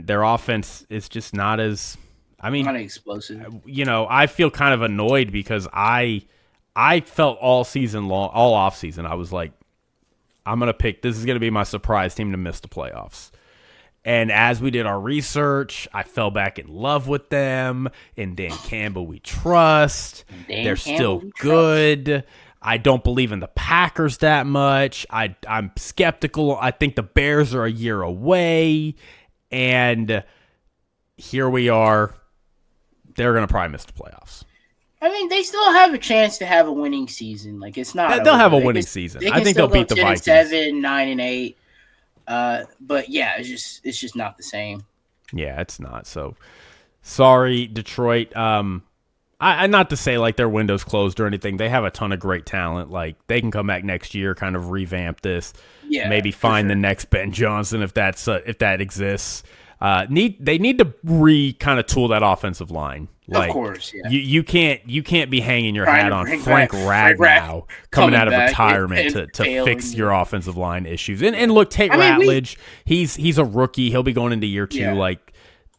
A: their offense is just not as. I mean,
B: not explosive.
A: I feel kind of annoyed because I felt all off season. I was like, I'm going to pick, this is going to be my surprise team to miss the playoffs. And as we did our research, I fell back in love with them. And Dan Campbell, we trust. They're still good. I don't believe in the Packers that much. I'm skeptical. I think the Bears are a year away. And here we are. They're going to probably miss the playoffs.
B: I mean, they still have a chance to have a winning season. Like, it's not.
A: They'll have a winning season. I think they'll beat the Vikings.
B: 7, 9-8. But yeah, it's just not the same.
A: Yeah, it's not. So sorry, Detroit. I not to say like their window's closed or anything. They have a ton of great talent. Like, they can come back next year, kind of revamp this. Yeah, maybe find the next Ben Johnson if that exists. They need to kind of tool that offensive line. Like,
B: of course, yeah.
A: You can't be hanging your hat on Frank Ragnow coming out of retirement to fix your offensive line issues. And look, Tate Ratledge, he's a rookie. He'll be going into year 2. Yeah. Like,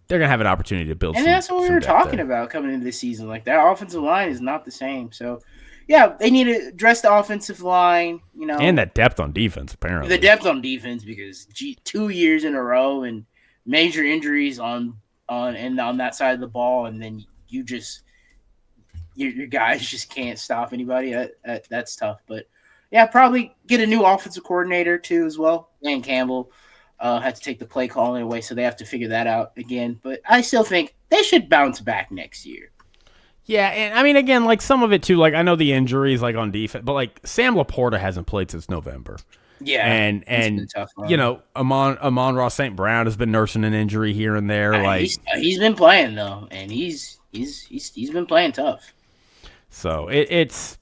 A: they're gonna have an opportunity to build.
B: And that's what we were talking about coming into this season. Like, that offensive line is not the same. So, yeah, they need to address the offensive line.
A: And that depth on defense. Apparently,
B: the depth on defense, because 2 years in a row and major injuries on that side of the ball, and then your guys just can't stop anybody. That's tough. But yeah, probably get a new offensive coordinator too as well. Dan Campbell had to take the play calling away, so they have to figure that out again. But I still think they should bounce back next year.
A: Yeah, and I mean, again, like some of it too, like I know the injuries like on defense, but like Sam Laporta hasn't played since November.
B: Yeah,
A: and Amon-Ra St. Brown has been nursing an injury here and there.
B: He's been playing though, and he's been playing tough.
A: So it's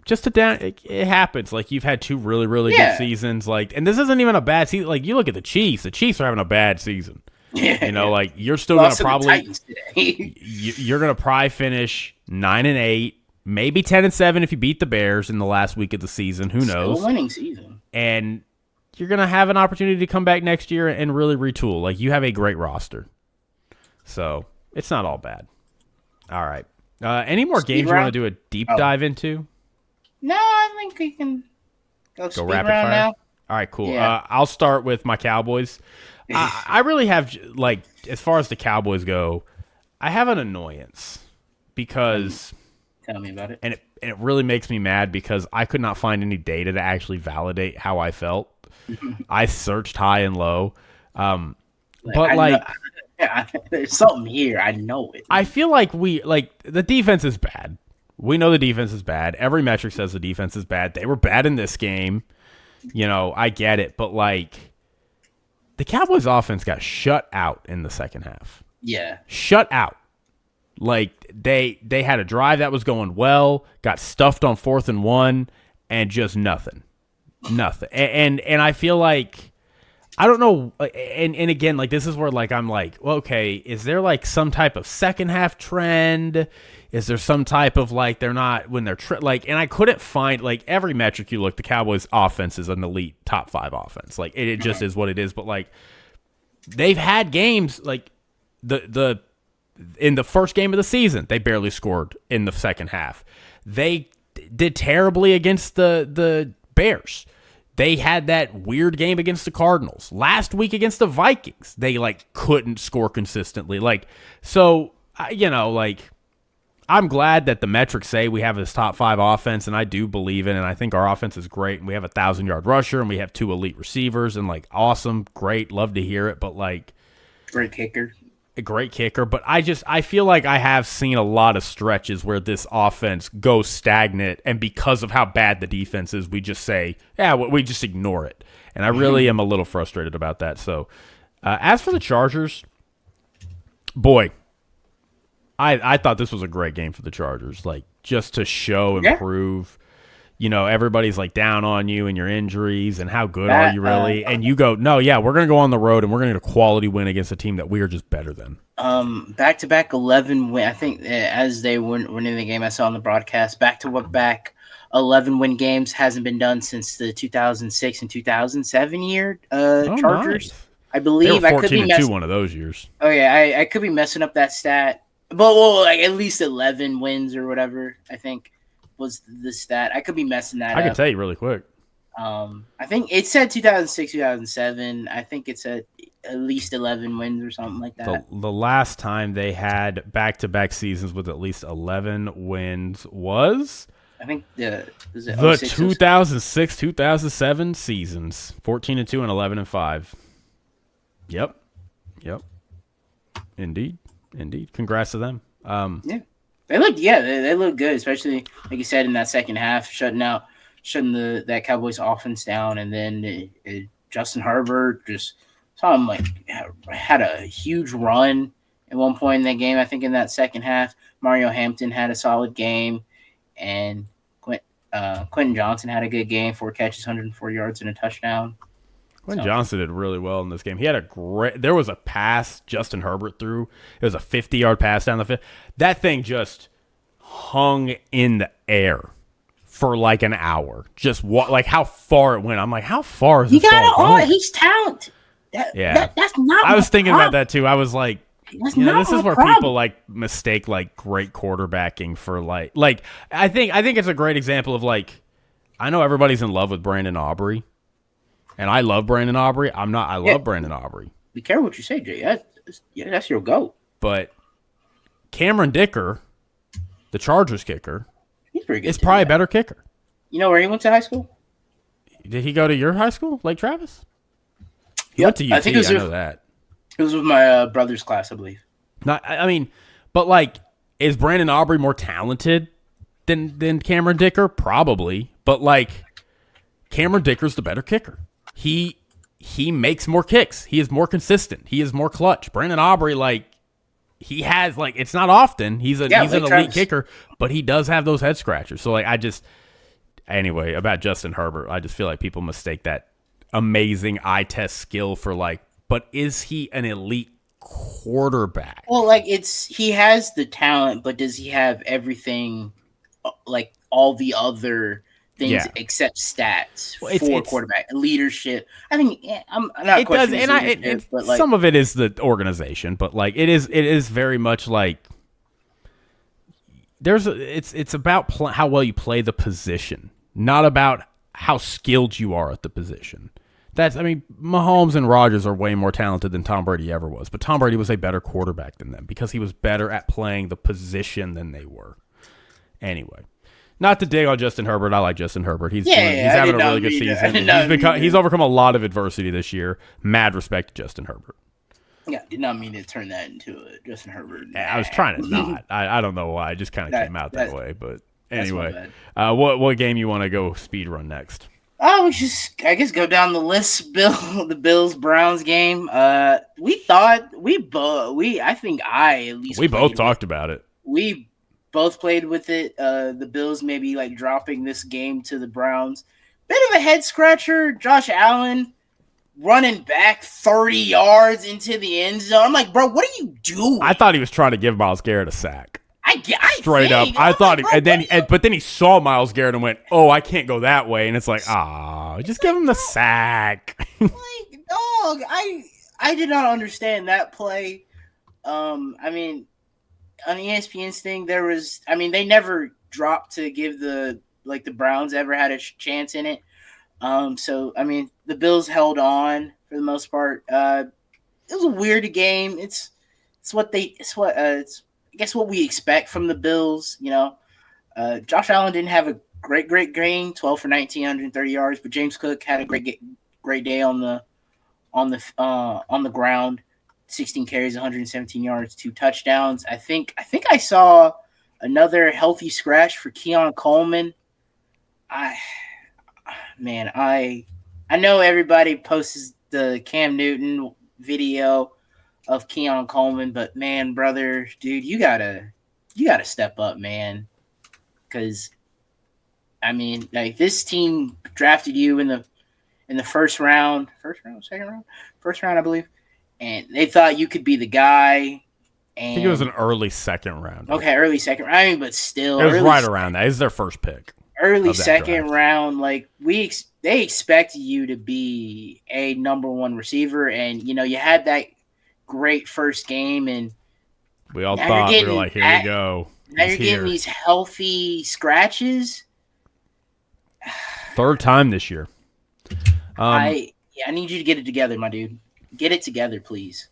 A: just it happens. Like, you've had 2 really, really good seasons. Like, and this isn't even a bad season. Like, you look at the Chiefs. The Chiefs are having a bad season. You know, like, you're still going to probably you're going to probably finish 9-8, maybe 10-7 if you beat the Bears in the last week of the season. Who knows?
B: Still a winning season.
A: And you're going to have an opportunity to come back next year and really retool. Like, you have a great roster. So, it's not all bad. All right. Any more games you want to do a deep dive into?
B: No, I think we can go
A: rapid fire
B: now.
A: All right, cool.
B: Yeah.
A: I'll start with my Cowboys. I really have, like, as far as the Cowboys go, I have an annoyance because...
B: Tell me about it.
A: And it really makes me mad because I could not find any data to actually validate how I felt. I searched high and low.
B: There's something here. I know it.
A: I feel like the defense is bad. We know the defense is bad. Every metric says the defense is bad. They were bad in this game. You know, I get it. But, like, the Cowboys offense got shut out in the second half.
B: Yeah.
A: Shut out. Like, they had a drive that was going well, got stuffed on 4th and 1, and just nothing. Nothing. And I feel like, I don't know, and again, like, this is where, like, I'm like, well, okay, is there, like, some type of second half trend? Is there some type of, like, they're not, when they're, and I couldn't find, like, every metric you look, the Cowboys offense is an elite top 5 offense. Like, it just is what it is. But, like, they've had games, like, in the first game of the season, they barely scored in the second half. They did terribly against the Bears. They had that weird game against the Cardinals. Last week against the Vikings, they, like, couldn't score consistently. Like, so, you know, like, I'm glad that the metrics say we have this top 5 offense, and I do believe it, and I think our offense is great, and we have a 1,000-yard rusher, and we have 2 elite receivers, and, like, awesome, great, love to hear it, but, like...
B: Great kicker.
A: A great kicker, but I feel like I have seen a lot of stretches where this offense goes stagnant, and because of how bad the defense is, we just say, yeah, we just ignore it, and I really am a little frustrated about that. So, as for the Chargers, boy, I thought this was a great game for the Chargers, like, just to show and prove, you know, everybody's, like, down on you and your injuries and how good are you really, and you go, no, yeah, we're going to go on the road and we're going to get a quality win against a team that we are just better than.
B: Back-to-back 11 win. I think as they were winning the game, I saw on the broadcast, back 11 win games hasn't been done since the 2006 and 2007 year Chargers. Nice. I believe.
A: They were 14-2 one of those years.
B: Oh yeah, I could be messing up that stat, but like at least 11 wins or whatever, I think was the stat. I could be messing that up.
A: I can tell you really quick.
B: I think it said 2006, 2007. I think it said at least 11 wins or something like that.
A: The last time they had back-to-back seasons with at least 11 wins was...
B: I think the
A: 2006-2007 seasons. 14-2 and 11-5. Yep. Indeed. Congrats to them.
B: Yeah. They look good, especially like you said in that second half, shutting that Cowboys offense down, and then Justin Herbert just saw him like had a huge run at one point in that game. I think in that second half, Mario Hampton had a solid game, and Quentin Johnson had a good game, 4 catches, 104 yards, and a touchdown.
A: Quentin Johnson did really well in this game. He had there was a pass Justin Herbert threw. It was a 50-yard pass down the field. That thing just hung in the air for like an hour. Just like how far it went. I'm like, how far is this ball going?
B: He's talented. That's not.
A: I was thinking about that too. I was like, this is where people like mistake like great quarterbacking for like I think it's a great example of like, I know everybody's in love with Brandon Aubrey. And I love Brandon Aubrey. I love Brandon Aubrey.
B: Be careful what you say, Jay. That's your goat.
A: But Cameron Dicker, the Chargers kicker,
B: he's pretty good.
A: Is probably a better kicker.
B: You know where he went to high school?
A: Did he go to your high school, Lake Travis? He went to UT. I know that.
B: It was with my brother's class, I believe.
A: But like, is Brandon Aubrey more talented than Cameron Dicker? Probably. But like, Cameron Dicker's the better kicker. He makes more kicks. He is more consistent. He is more clutch. Brandon Aubrey, like, he has, like, it's not often. He's an elite kicker, but he does have those head scratchers. So, like, Anyway, about Justin Herbert, I just feel like people mistake that amazing eye test skill for but is he an elite quarterback?
B: Well, like he has the talent, but does he have everything, like all the other things
A: Yeah.
B: except stats
A: Well,
B: for quarterback leadership? I think I'm not
A: it does,
B: questioning his
A: and
B: leadership, but
A: some of it is the organization, but it is very much it's about how well you play the position, not about how skilled you are at the position. Mahomes and Rodgers are way more talented than Tom Brady ever was, but Tom Brady was a better quarterback than them because he was better at playing the position than they were. Anyway, not to dig on Justin Herbert. I like Justin Herbert. He's having a really good season. He's overcome a lot of adversity this year. Mad respect to Justin Herbert.
B: Yeah, did not mean to turn that into a Justin Herbert.
A: I was trying to not. I don't know why. It just kind of came out that way. But anyway, what game you want to go speed run next?
B: Oh, I guess go down the list. The Bills Browns game. I think we
A: both talked about it.
B: We both played with it. The Bills maybe dropping this game to the Browns. Bit of a head scratcher. Josh Allen running back 30 yards into the end zone. I'm like, bro, what are you doing?
A: I thought he was trying to give Myles Garrett a sack.
B: Straight
A: up. I thought, but then he saw Myles Garrett and went, "Oh, I can't go that way." And it's just give him the sack.
B: Dog, I did not understand that play. On ESPN's thing, they never dropped to give the Browns ever had a chance in it. The Bills held on for the most part. It was a weird game. It's I guess what we expect from the Bills. Josh Allen didn't have a great game, 12 for 19, 130 yards, but James Cook had a great day on the ground, 16 carries, 117 yards, 2 touchdowns. I think I saw another healthy scratch for Keon Coleman. I know everybody posts the Cam Newton video of Keon Coleman, but man, brother, dude, you gotta step up, man. Because this team drafted you in the first round, I believe, and they thought you could be the guy. And
A: I think it was an early second round.
B: Okay, early second round. But still,
A: it was right around that. It was their first pick.
B: Early second round, they expected you to be a number one receiver, and you had that great first game, and
A: we all thought we were like, here we go.
B: Now you're getting these healthy scratches.
A: Third time this year.
B: I need you to get it together, my dude. Get it together, please.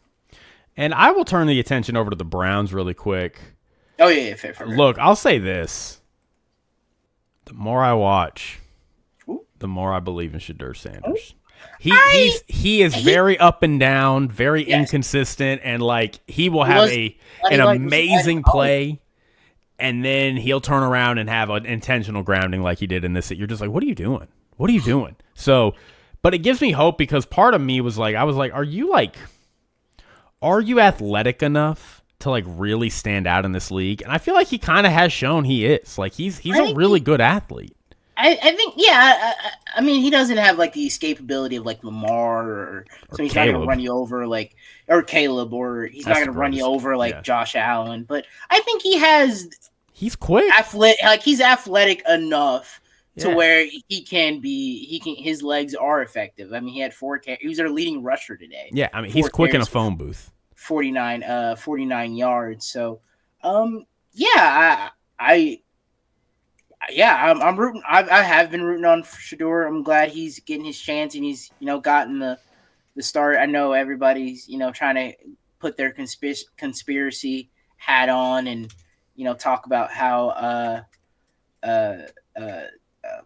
A: And I will turn the attention over to the Browns really quick.
B: Oh yeah, fair.
A: Look, I'll say this: the more I watch, the more I believe in Shedeur Sanders. He is very up and down, very inconsistent, and he will have an amazing play, and then he'll turn around and have an intentional grounding like he did in this. You're just like, what are you doing? What are you doing? So, but it gives me hope because part of me was like, are you athletic enough to really stand out in this league? And I feel like he kind of has shown he is. He's a really good athlete.
B: I think, yeah. He doesn't have the escapability of Lamar, so he's not going to run you over or Caleb, or he's not going to run you over Josh Allen. But I think he's quick, he's athletic enough to where his legs are effective. He had 4 carries. He was our leading rusher today.
A: Yeah, he's quick in a phone booth.
B: 49 yards. So, I'm rooting. I have been rooting on Shedeur. I'm glad he's getting his chance and he's gotten the start. I know everybody's trying to put their conspiracy hat on and talk about how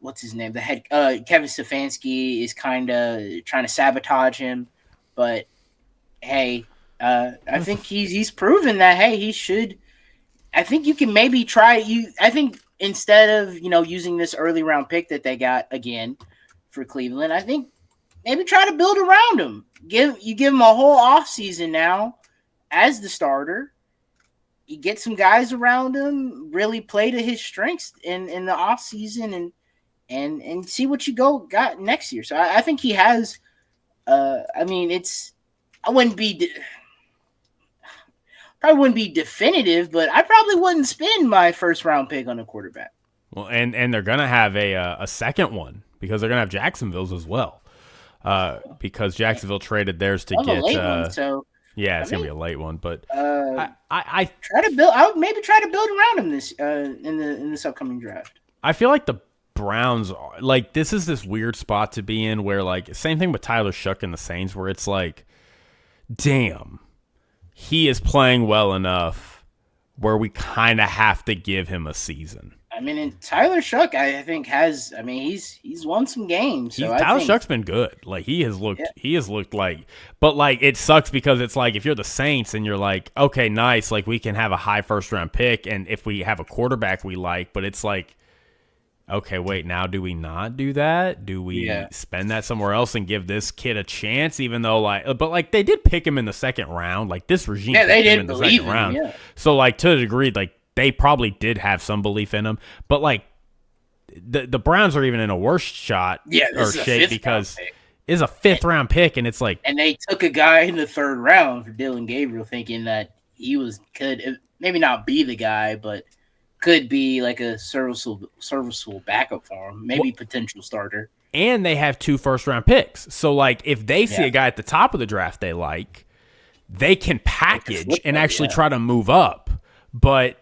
B: what's his name, the head Kevin Stefanski is kind of trying to sabotage him, but hey, I think he's proven that he should. I think you can maybe try. I think instead of using this early round pick that they got again for Cleveland, I think maybe try to build around him. Give him a whole offseason now as the starter. You get some guys around him, really play to his strengths in the offseason, and and see what you got next year. So I think he has. I mean, I probably wouldn't be definitive, but I probably wouldn't spend my first round pick on a quarterback.
A: Well, and they're gonna have a second one because they're gonna have Jacksonville's as well. Because Jacksonville traded theirs to get
B: a late one, so
A: yeah, it's gonna be a late one. But
B: I try to build. I would maybe try to build around him this in this upcoming draft.
A: I feel like the Browns are like this is this weird spot to be in where like same thing with Tyler Shough and the Saints where it's like, damn, he is playing well enough where we kind of have to give him a season.
B: I mean, and Tyler Shough, I think has. I mean, he's won some games. So
A: Tyler Shuck's been good. Like he has looked like, but like it sucks because it's like if you're the Saints and you're like, okay, nice, like we can have a high first round pick, and if we have a quarterback we like, but it's like, okay, wait, now do we not do that? Do we spend that somewhere else and give this kid a chance? Even though but like they did pick him in the second round. Like this regime,
B: they did
A: him in the
B: believe
A: second round.
B: Yeah.
A: So like to a degree, like. They probably did have some belief in him, but like the Browns are even in a worse shot or shape because it's a fifth round pick, and it's like,
B: and they took a guy in the third round for Dylan Gabriel, thinking that he could maybe not be the guy, but could be like a serviceable backup for him, maybe potential starter.
A: And they have 2 first round picks, so like if they see a guy at the top of the draft they like, they can package and actually try to move up, but.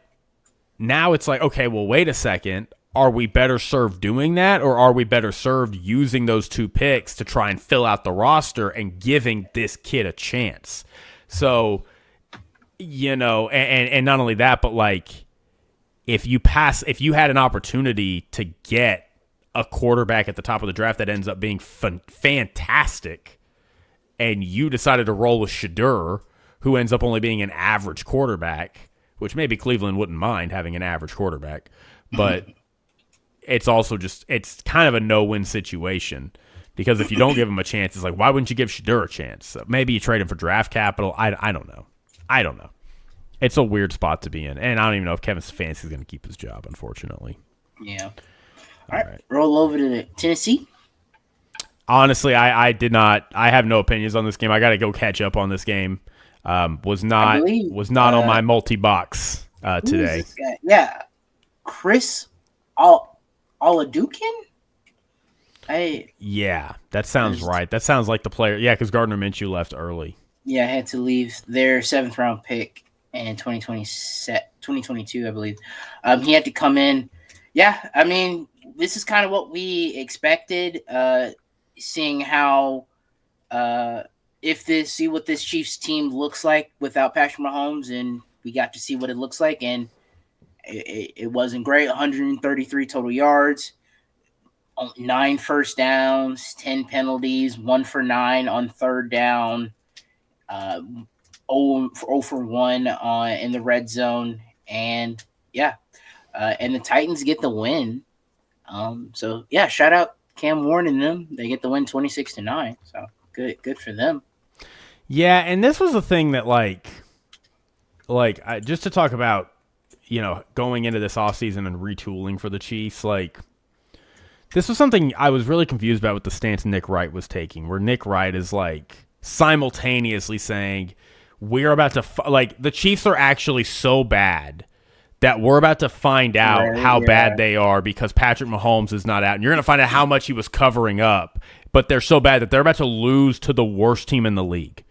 A: Now it's like, okay, well, wait a second. Are we better served doing that, or are we better served using those 2 picks to try and fill out the roster and giving this kid a chance? So, and not only that, but like if you had an opportunity to get a quarterback at the top of the draft that ends up being fantastic, and you decided to roll with Shedeur, who ends up only being an average quarterback, which maybe Cleveland wouldn't mind having an average quarterback, but it's also it's kind of a no-win situation because if you don't give him a chance, it's like, why wouldn't you give Shedeur a chance? So maybe you trade him for draft capital. I don't know. It's a weird spot to be in, and I don't even know if Kevin Stefanski is going to keep his job, unfortunately.
B: Yeah. All right. Roll over to Tennessee.
A: Honestly, I did not. I have no opinions on this game. I got to go catch up on this game. Was not on my multi-box today.
B: Yeah, Chris Oladukin?
A: Yeah, that sounds right. That sounds like the player. Yeah, because Gardner Minshew left early.
B: Yeah, had to leave their 7th round pick in 2022, I believe. He had to come in. Yeah, I mean, this is kind of what we expected, seeing how see what this Chiefs team looks like without Patrick Mahomes, and we got to see what it looks like, and it wasn't great. 133 total yards, 9 first downs, 10 penalties, 1 for 9 on third down, 0 for 1 in the red zone, and and the Titans get the win. So yeah, shout out Cam Warren and them. They get the win 26-9. So good for them.
A: Yeah, and this was the thing that just to talk about, going into this offseason and retooling for the Chiefs, like this was something I was really confused about with the stance Nick Wright was taking, where Nick Wright is like simultaneously saying we're about to the Chiefs are actually so bad that we're about to find out how bad they are because Patrick Mahomes is not out, and you're going to find out how much he was covering up, but they're so bad that they're about to lose to the worst team in the league.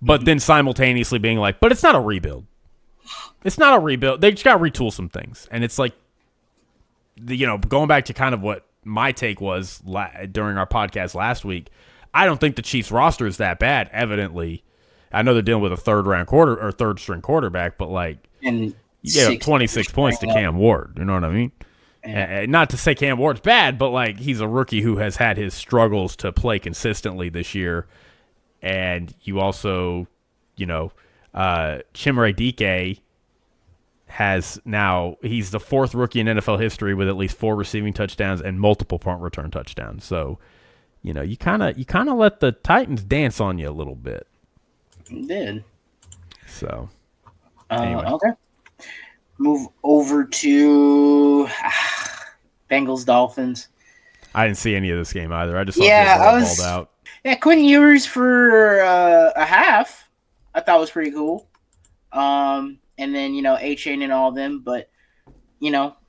A: But then simultaneously being like, but it's not a rebuild. It's not a rebuild. They just got to retool some things. And it's like, going back to kind of what my take was during our podcast last week, I don't think the Chiefs roster is that bad, evidently. I know they're dealing with a third string quarterback, but and 26 points to Cam Ward. You know what I mean? Yeah. Not to say Cam Ward's bad, but he's a rookie who has had his struggles to play consistently this year. And you also, Chimere Dike he's the 4th rookie in NFL history with at least 4 receiving touchdowns and multiple punt return touchdowns. So, you kind of let the Titans dance on you a little bit.
B: You did.
A: So, anyway.
B: Okay. Move over to Bengals Dolphins.
A: I didn't see any of this game either. I just saw
B: Yeah,
A: Joe Burrow balled out.
B: Yeah, Quentin Ewers for a half, I thought was pretty cool. And then A-Chain and all of them, but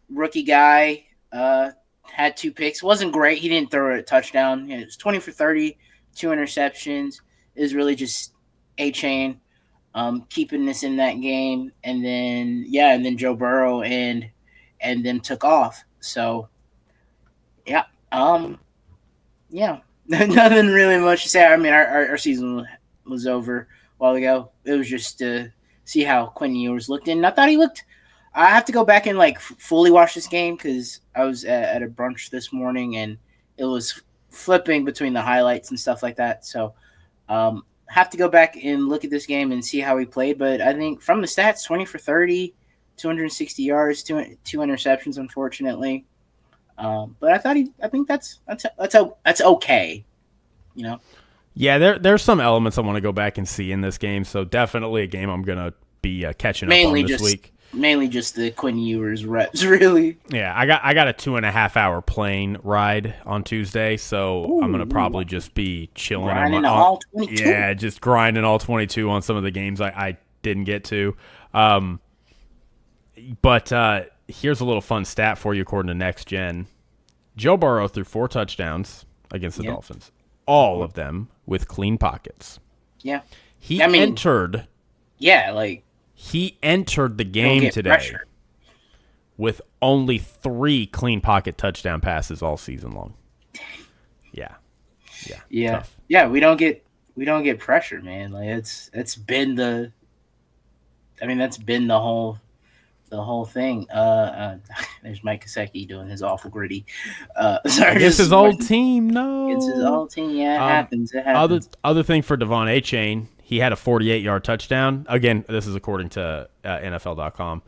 B: rookie guy had 2 picks. Wasn't great. He didn't throw a touchdown. It was 20 for 30, 2 interceptions. It was really just A-Chain keeping this in that game, and then Joe Burrow and them took off. So yeah, yeah. Nothing really much to say. I mean, our season was over a while ago. It was just to see how Quentin Ewers looked, and I thought he looked. I have to go back and fully watch this game because I was at a brunch this morning and it was flipping between the highlights and stuff like that. So have to go back and look at this game and see how he played. But I think from the stats, 20 for 30, 260 yards, two interceptions, unfortunately. But I think that's okay.
A: Yeah, there's some elements I want to go back and see in this game. So definitely a game I'm gonna be catching up on this week.
B: Mainly just the Quentin Ewers reps, really.
A: Yeah, I got a 2.5 hour plane ride on Tuesday, so I'm gonna probably just be chilling
B: grinding all 22.
A: Yeah, just grinding all 22 on some of the games I didn't get to. But here's a little fun stat for you according to Next Gen. Joe Burrow threw 4 touchdowns against the Dolphins, all of them with clean pockets.
B: Yeah,
A: He entered the game today
B: pressure
A: with only 3 clean pocket touchdown passes all season long. Yeah. Tough.
B: Yeah. We don't get pressure, man. That's been the whole thing. There's Mike Gesicki doing his awful gritty. Sorry,
A: Against his old team, no.
B: Against his old team, yeah, it happens.
A: Other thing for Devon A-Chain, he had a 48-yard touchdown. Again, this is according to NFL.com.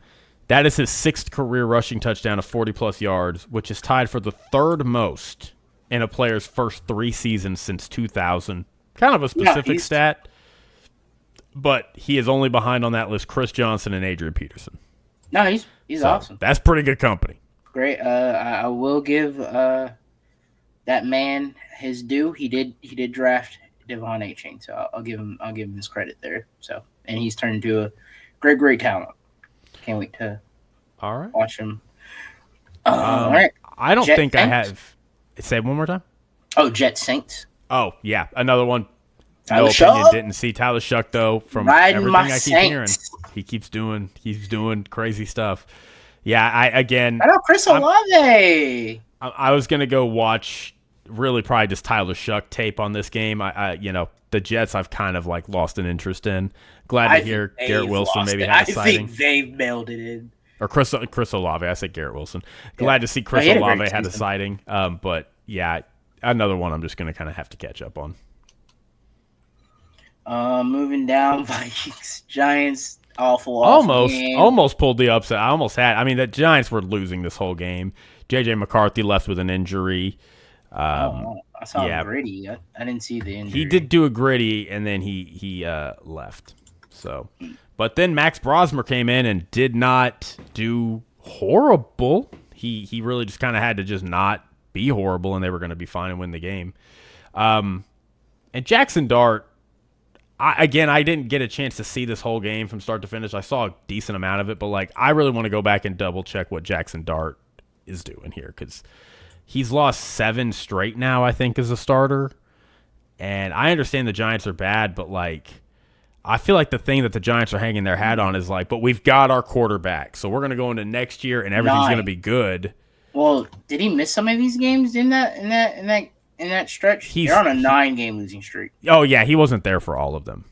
A: That is his 6th career rushing touchdown of 40-plus yards, which is tied for the 3rd most in a player's first 3 seasons since 2000. Kind of a specific stat, but he is only behind on that list Chris Johnson and Adrian Peterson.
B: No, he's awesome.
A: That's pretty good company.
B: Great. I will give that man his due. He did draft Devon A-Chain, so I'll give him his credit there. So, and he's turned into a great talent. Can't wait to watch him. All right.
A: I don't think Saints. I have. Say it one more time.
B: Oh, Jet Saints.
A: Oh yeah, another one.
B: Tyler
A: Shuck? Didn't see Tyler Shuck though. From
B: Riding
A: everything I keep
B: Saints.
A: hearing, he's doing crazy stuff. Yeah, I
B: know Chris Olave.
A: I was gonna go watch really probably just Tyler Shuck tape on this game. I the Jets I've kind of lost an interest in. Glad to hear Garrett Wilson maybe had a sighting.
B: I think they've mailed it in.
A: Or Chris Olave. I said Garrett Wilson. Glad to see Chris Olave had a sighting. But yeah, another one I'm just gonna kind of have to catch up on.
B: Moving down, Vikings, Giants, awful game.
A: Almost pulled the upset. I almost had. I mean, the Giants were losing this whole game. J.J. McCarthy left with an injury.
B: I saw him gritty. I didn't see the injury.
A: He did do a gritty, and then he left. So, but then Max Brosmer came in and did not do horrible. He really just kind of had to just not be horrible, and they were going to be fine and win the game. And Jackson Dart. I didn't get a chance to see this whole game from start to finish. I saw a decent amount of it, but I really want to go back and double check what Jackson Dart is doing here because he's lost 7 straight now, I think, as a starter. And I understand the Giants are bad, but I feel like the thing that the Giants are hanging their hat on is but we've got our quarterback, so we're going to go into next year and everything's going to be good.
B: Well, did he miss some of these games in that stretch? They're on a 9-game losing streak.
A: Oh, yeah, he wasn't there for all of them.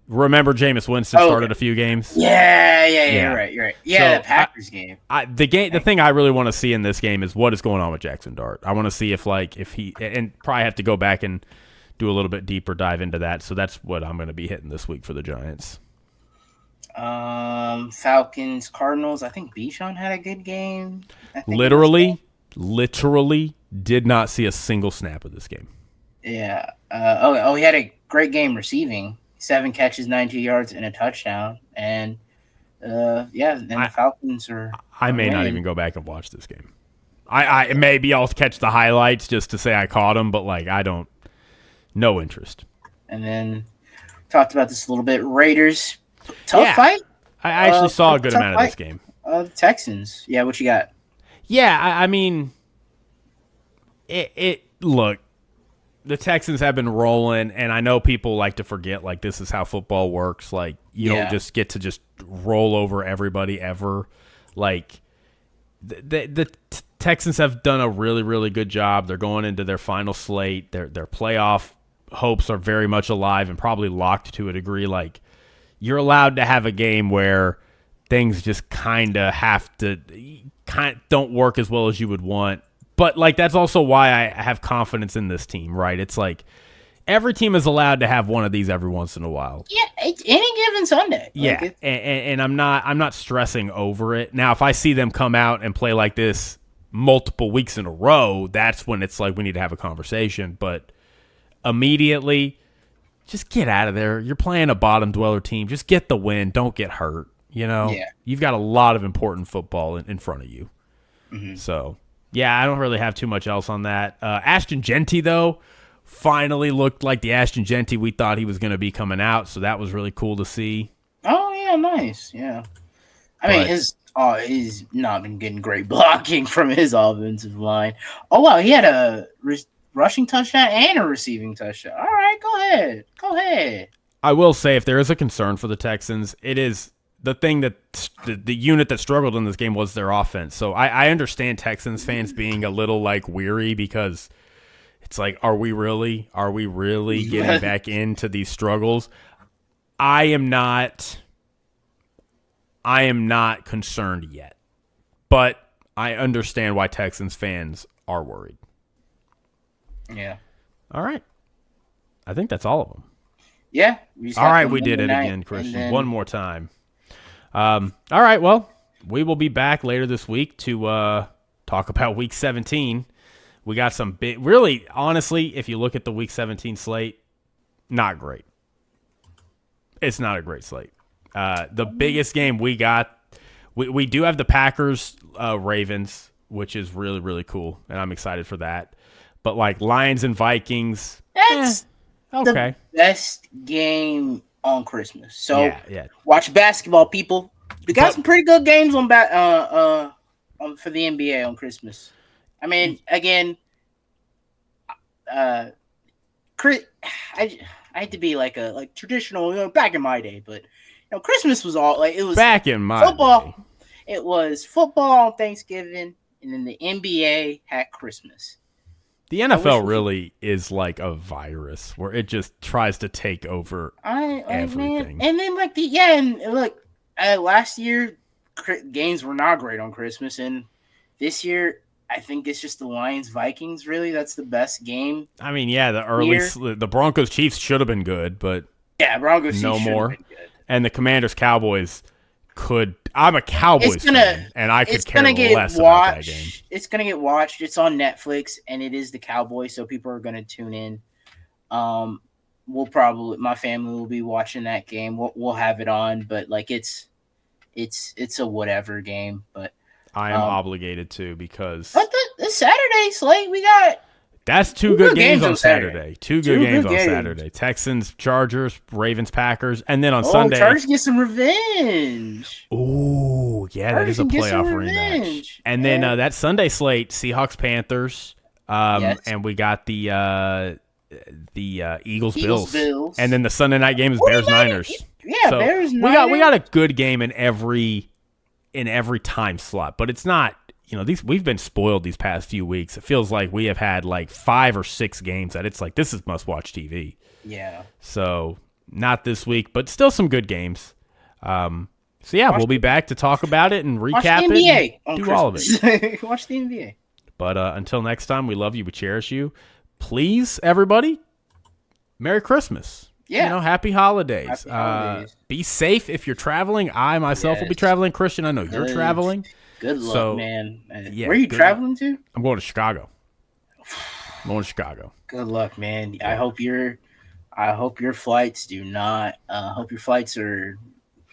A: Remember Jameis Winston started a few games?
B: Yeah. You're right. Yeah, so the Packers game.
A: The thing I really want to see in this game is what is going on with Jackson Dart. I want to see if he – and probably have to go back and do a little bit deeper dive into that. So that's what I'm going to be hitting this week for the Giants.
B: Falcons, Cardinals. I think Bijan had a good game.
A: Literally did not see a single snap of this game.
B: Yeah. He had a great game receiving. 7 catches, 92 yards, and a touchdown. And, the Falcons are
A: I may not even go back and watch this game. I maybe I'll catch the highlights just to say I caught them, but like I don't. No interest.
B: And then talked about this a little bit. Raiders, tough fight.
A: I actually saw a good amount of this game.
B: The Texans. Yeah, what you got?
A: Yeah, I mean, look, the Texans have been rolling, and I know people like to forget, like, this is how football works. Like, you don't just get to just roll over everybody ever. Like, the Texans have done a really, really good job. They're going into their final slate. Their playoff hopes are very much alive and probably locked to a degree. Like, you're allowed to have a game where things just kind of don't work as well as you would want. But, like, that's also why I have confidence in this team, right? It's like every team is allowed to have one of these every once in a while.
B: Yeah, it's any given Sunday.
A: Yeah,
B: like
A: and I'm not stressing over it. Now, if I see them come out and play like this multiple weeks in a row, that's when it's like we need to have a conversation. But immediately, just get out of there. You're playing a bottom dweller team. Just get the win. Don't get hurt. You know, You've got a lot of important football in front of you. Mm-hmm. So, yeah, I don't really have too much else on that. Ashton Genty, though, finally looked like the Ashton Genty we thought he was going to be coming out. So that was really cool to see.
B: Oh, yeah, nice. Yeah. I mean, he's not been getting great blocking from his offensive line. Oh, wow, he had a rushing touchdown and a receiving touchdown. All right, go ahead.
A: I will say, if there is a concern for the Texans, it is the thing that the unit that struggled in this game was their offense. So I understand Texans fans being a little like weary because it's like, are we really getting back into these struggles? I am not concerned yet, but I understand why Texans fans are worried.
B: Yeah.
A: All right. I think that's all of them.
B: Yeah.
A: All right, we did it again, Christian. One more time. All right, well, we will be back later this week to talk about Week 17. We got some big, really, honestly, if you look at the Week 17 slate, not great. It's not a great slate. The biggest game we got, we do have the Packers Ravens, which is really, really cool, and I'm excited for that. But like Lions and Vikings,
B: that's
A: okay.
B: The best game on Christmas. So
A: yeah.
B: Watch basketball, people. We got some pretty good games on for the NBA on Christmas. I mean, again, I hate to be like traditional, back in my day, but Christmas was all like it was
A: back in my
B: football.
A: Day.
B: It was football on Thanksgiving, and then the NBA had Christmas.
A: The NFL really is like a virus where it just tries to take over everything.
B: Man. And then last year games were not great on Christmas, and this year I think it's just the Lions Vikings. Really, that's the best game.
A: I mean, yeah, the Broncos Chiefs should have been good, but
B: Broncos
A: no
B: Chiefs
A: more.
B: Been good.
A: And the Commanders Cowboys could. I'm a Cowboys fan, and I could care less about that game.
B: It's gonna get watched. It's on Netflix, and it is the Cowboys, so people are gonna tune in. My family will be watching that game. We'll have it on, but like it's a whatever game. But
A: I am obligated to because.
B: But the Saturday slate we got.
A: That's two good games on Saturday. Two good games on Saturday. Texans, Chargers, Ravens, Packers, and then on Sunday.
B: Chargers get some revenge.
A: Ooh, yeah, that is a playoff rematch. And then that Sunday slate, Seahawks, Panthers, and we got the Eagles, Bills, and then the Sunday night game is Bears, Niners.
B: Yeah, so Bears, Niners.
A: We got a good game in every time slot, but it's not. We've been spoiled these past few weeks. It feels like we have had like 5 or 6 games that it's like this is must-watch TV.
B: Yeah.
A: So not this week, but still some good games. We'll be back to talk about it and recap it. And do all of it.
B: Watch the NBA.
A: But until next time, we love you. We cherish you. Please, everybody, Merry Christmas.
B: Yeah.
A: Happy holidays.
B: Happy holidays.
A: Be safe if you're traveling. I myself will be traveling. Christian, I know you're traveling.
B: Good luck, man. Where are you traveling to?
A: I'm going to Chicago.
B: Good luck, man. I hope your flights do not. Hope your flights are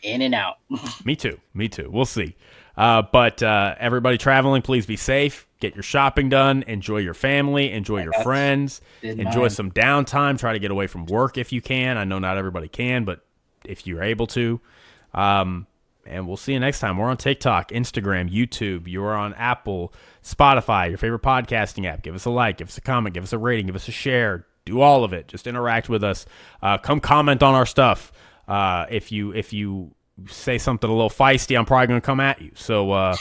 B: in and out.
A: Me too. We'll see. But everybody traveling, please be safe. Get your shopping done. Enjoy your family. Enjoy your friends. Enjoy some downtime. Try to get away from work if you can. I know not everybody can, but if you're able to. And we'll see you next time. We're on TikTok, Instagram, YouTube. You're on Apple, Spotify, your favorite podcasting app. Give us a like, give us a comment, give us a rating, give us a share. Do all of it. Just interact with us. Come comment on our stuff. If you say something a little feisty, I'm probably going to come at you. So,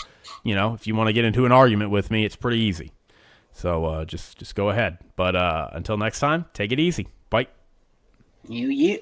A: if you want to get into an argument with me, it's pretty easy. So just go ahead. But until next time, take it easy. Bye.
B: You.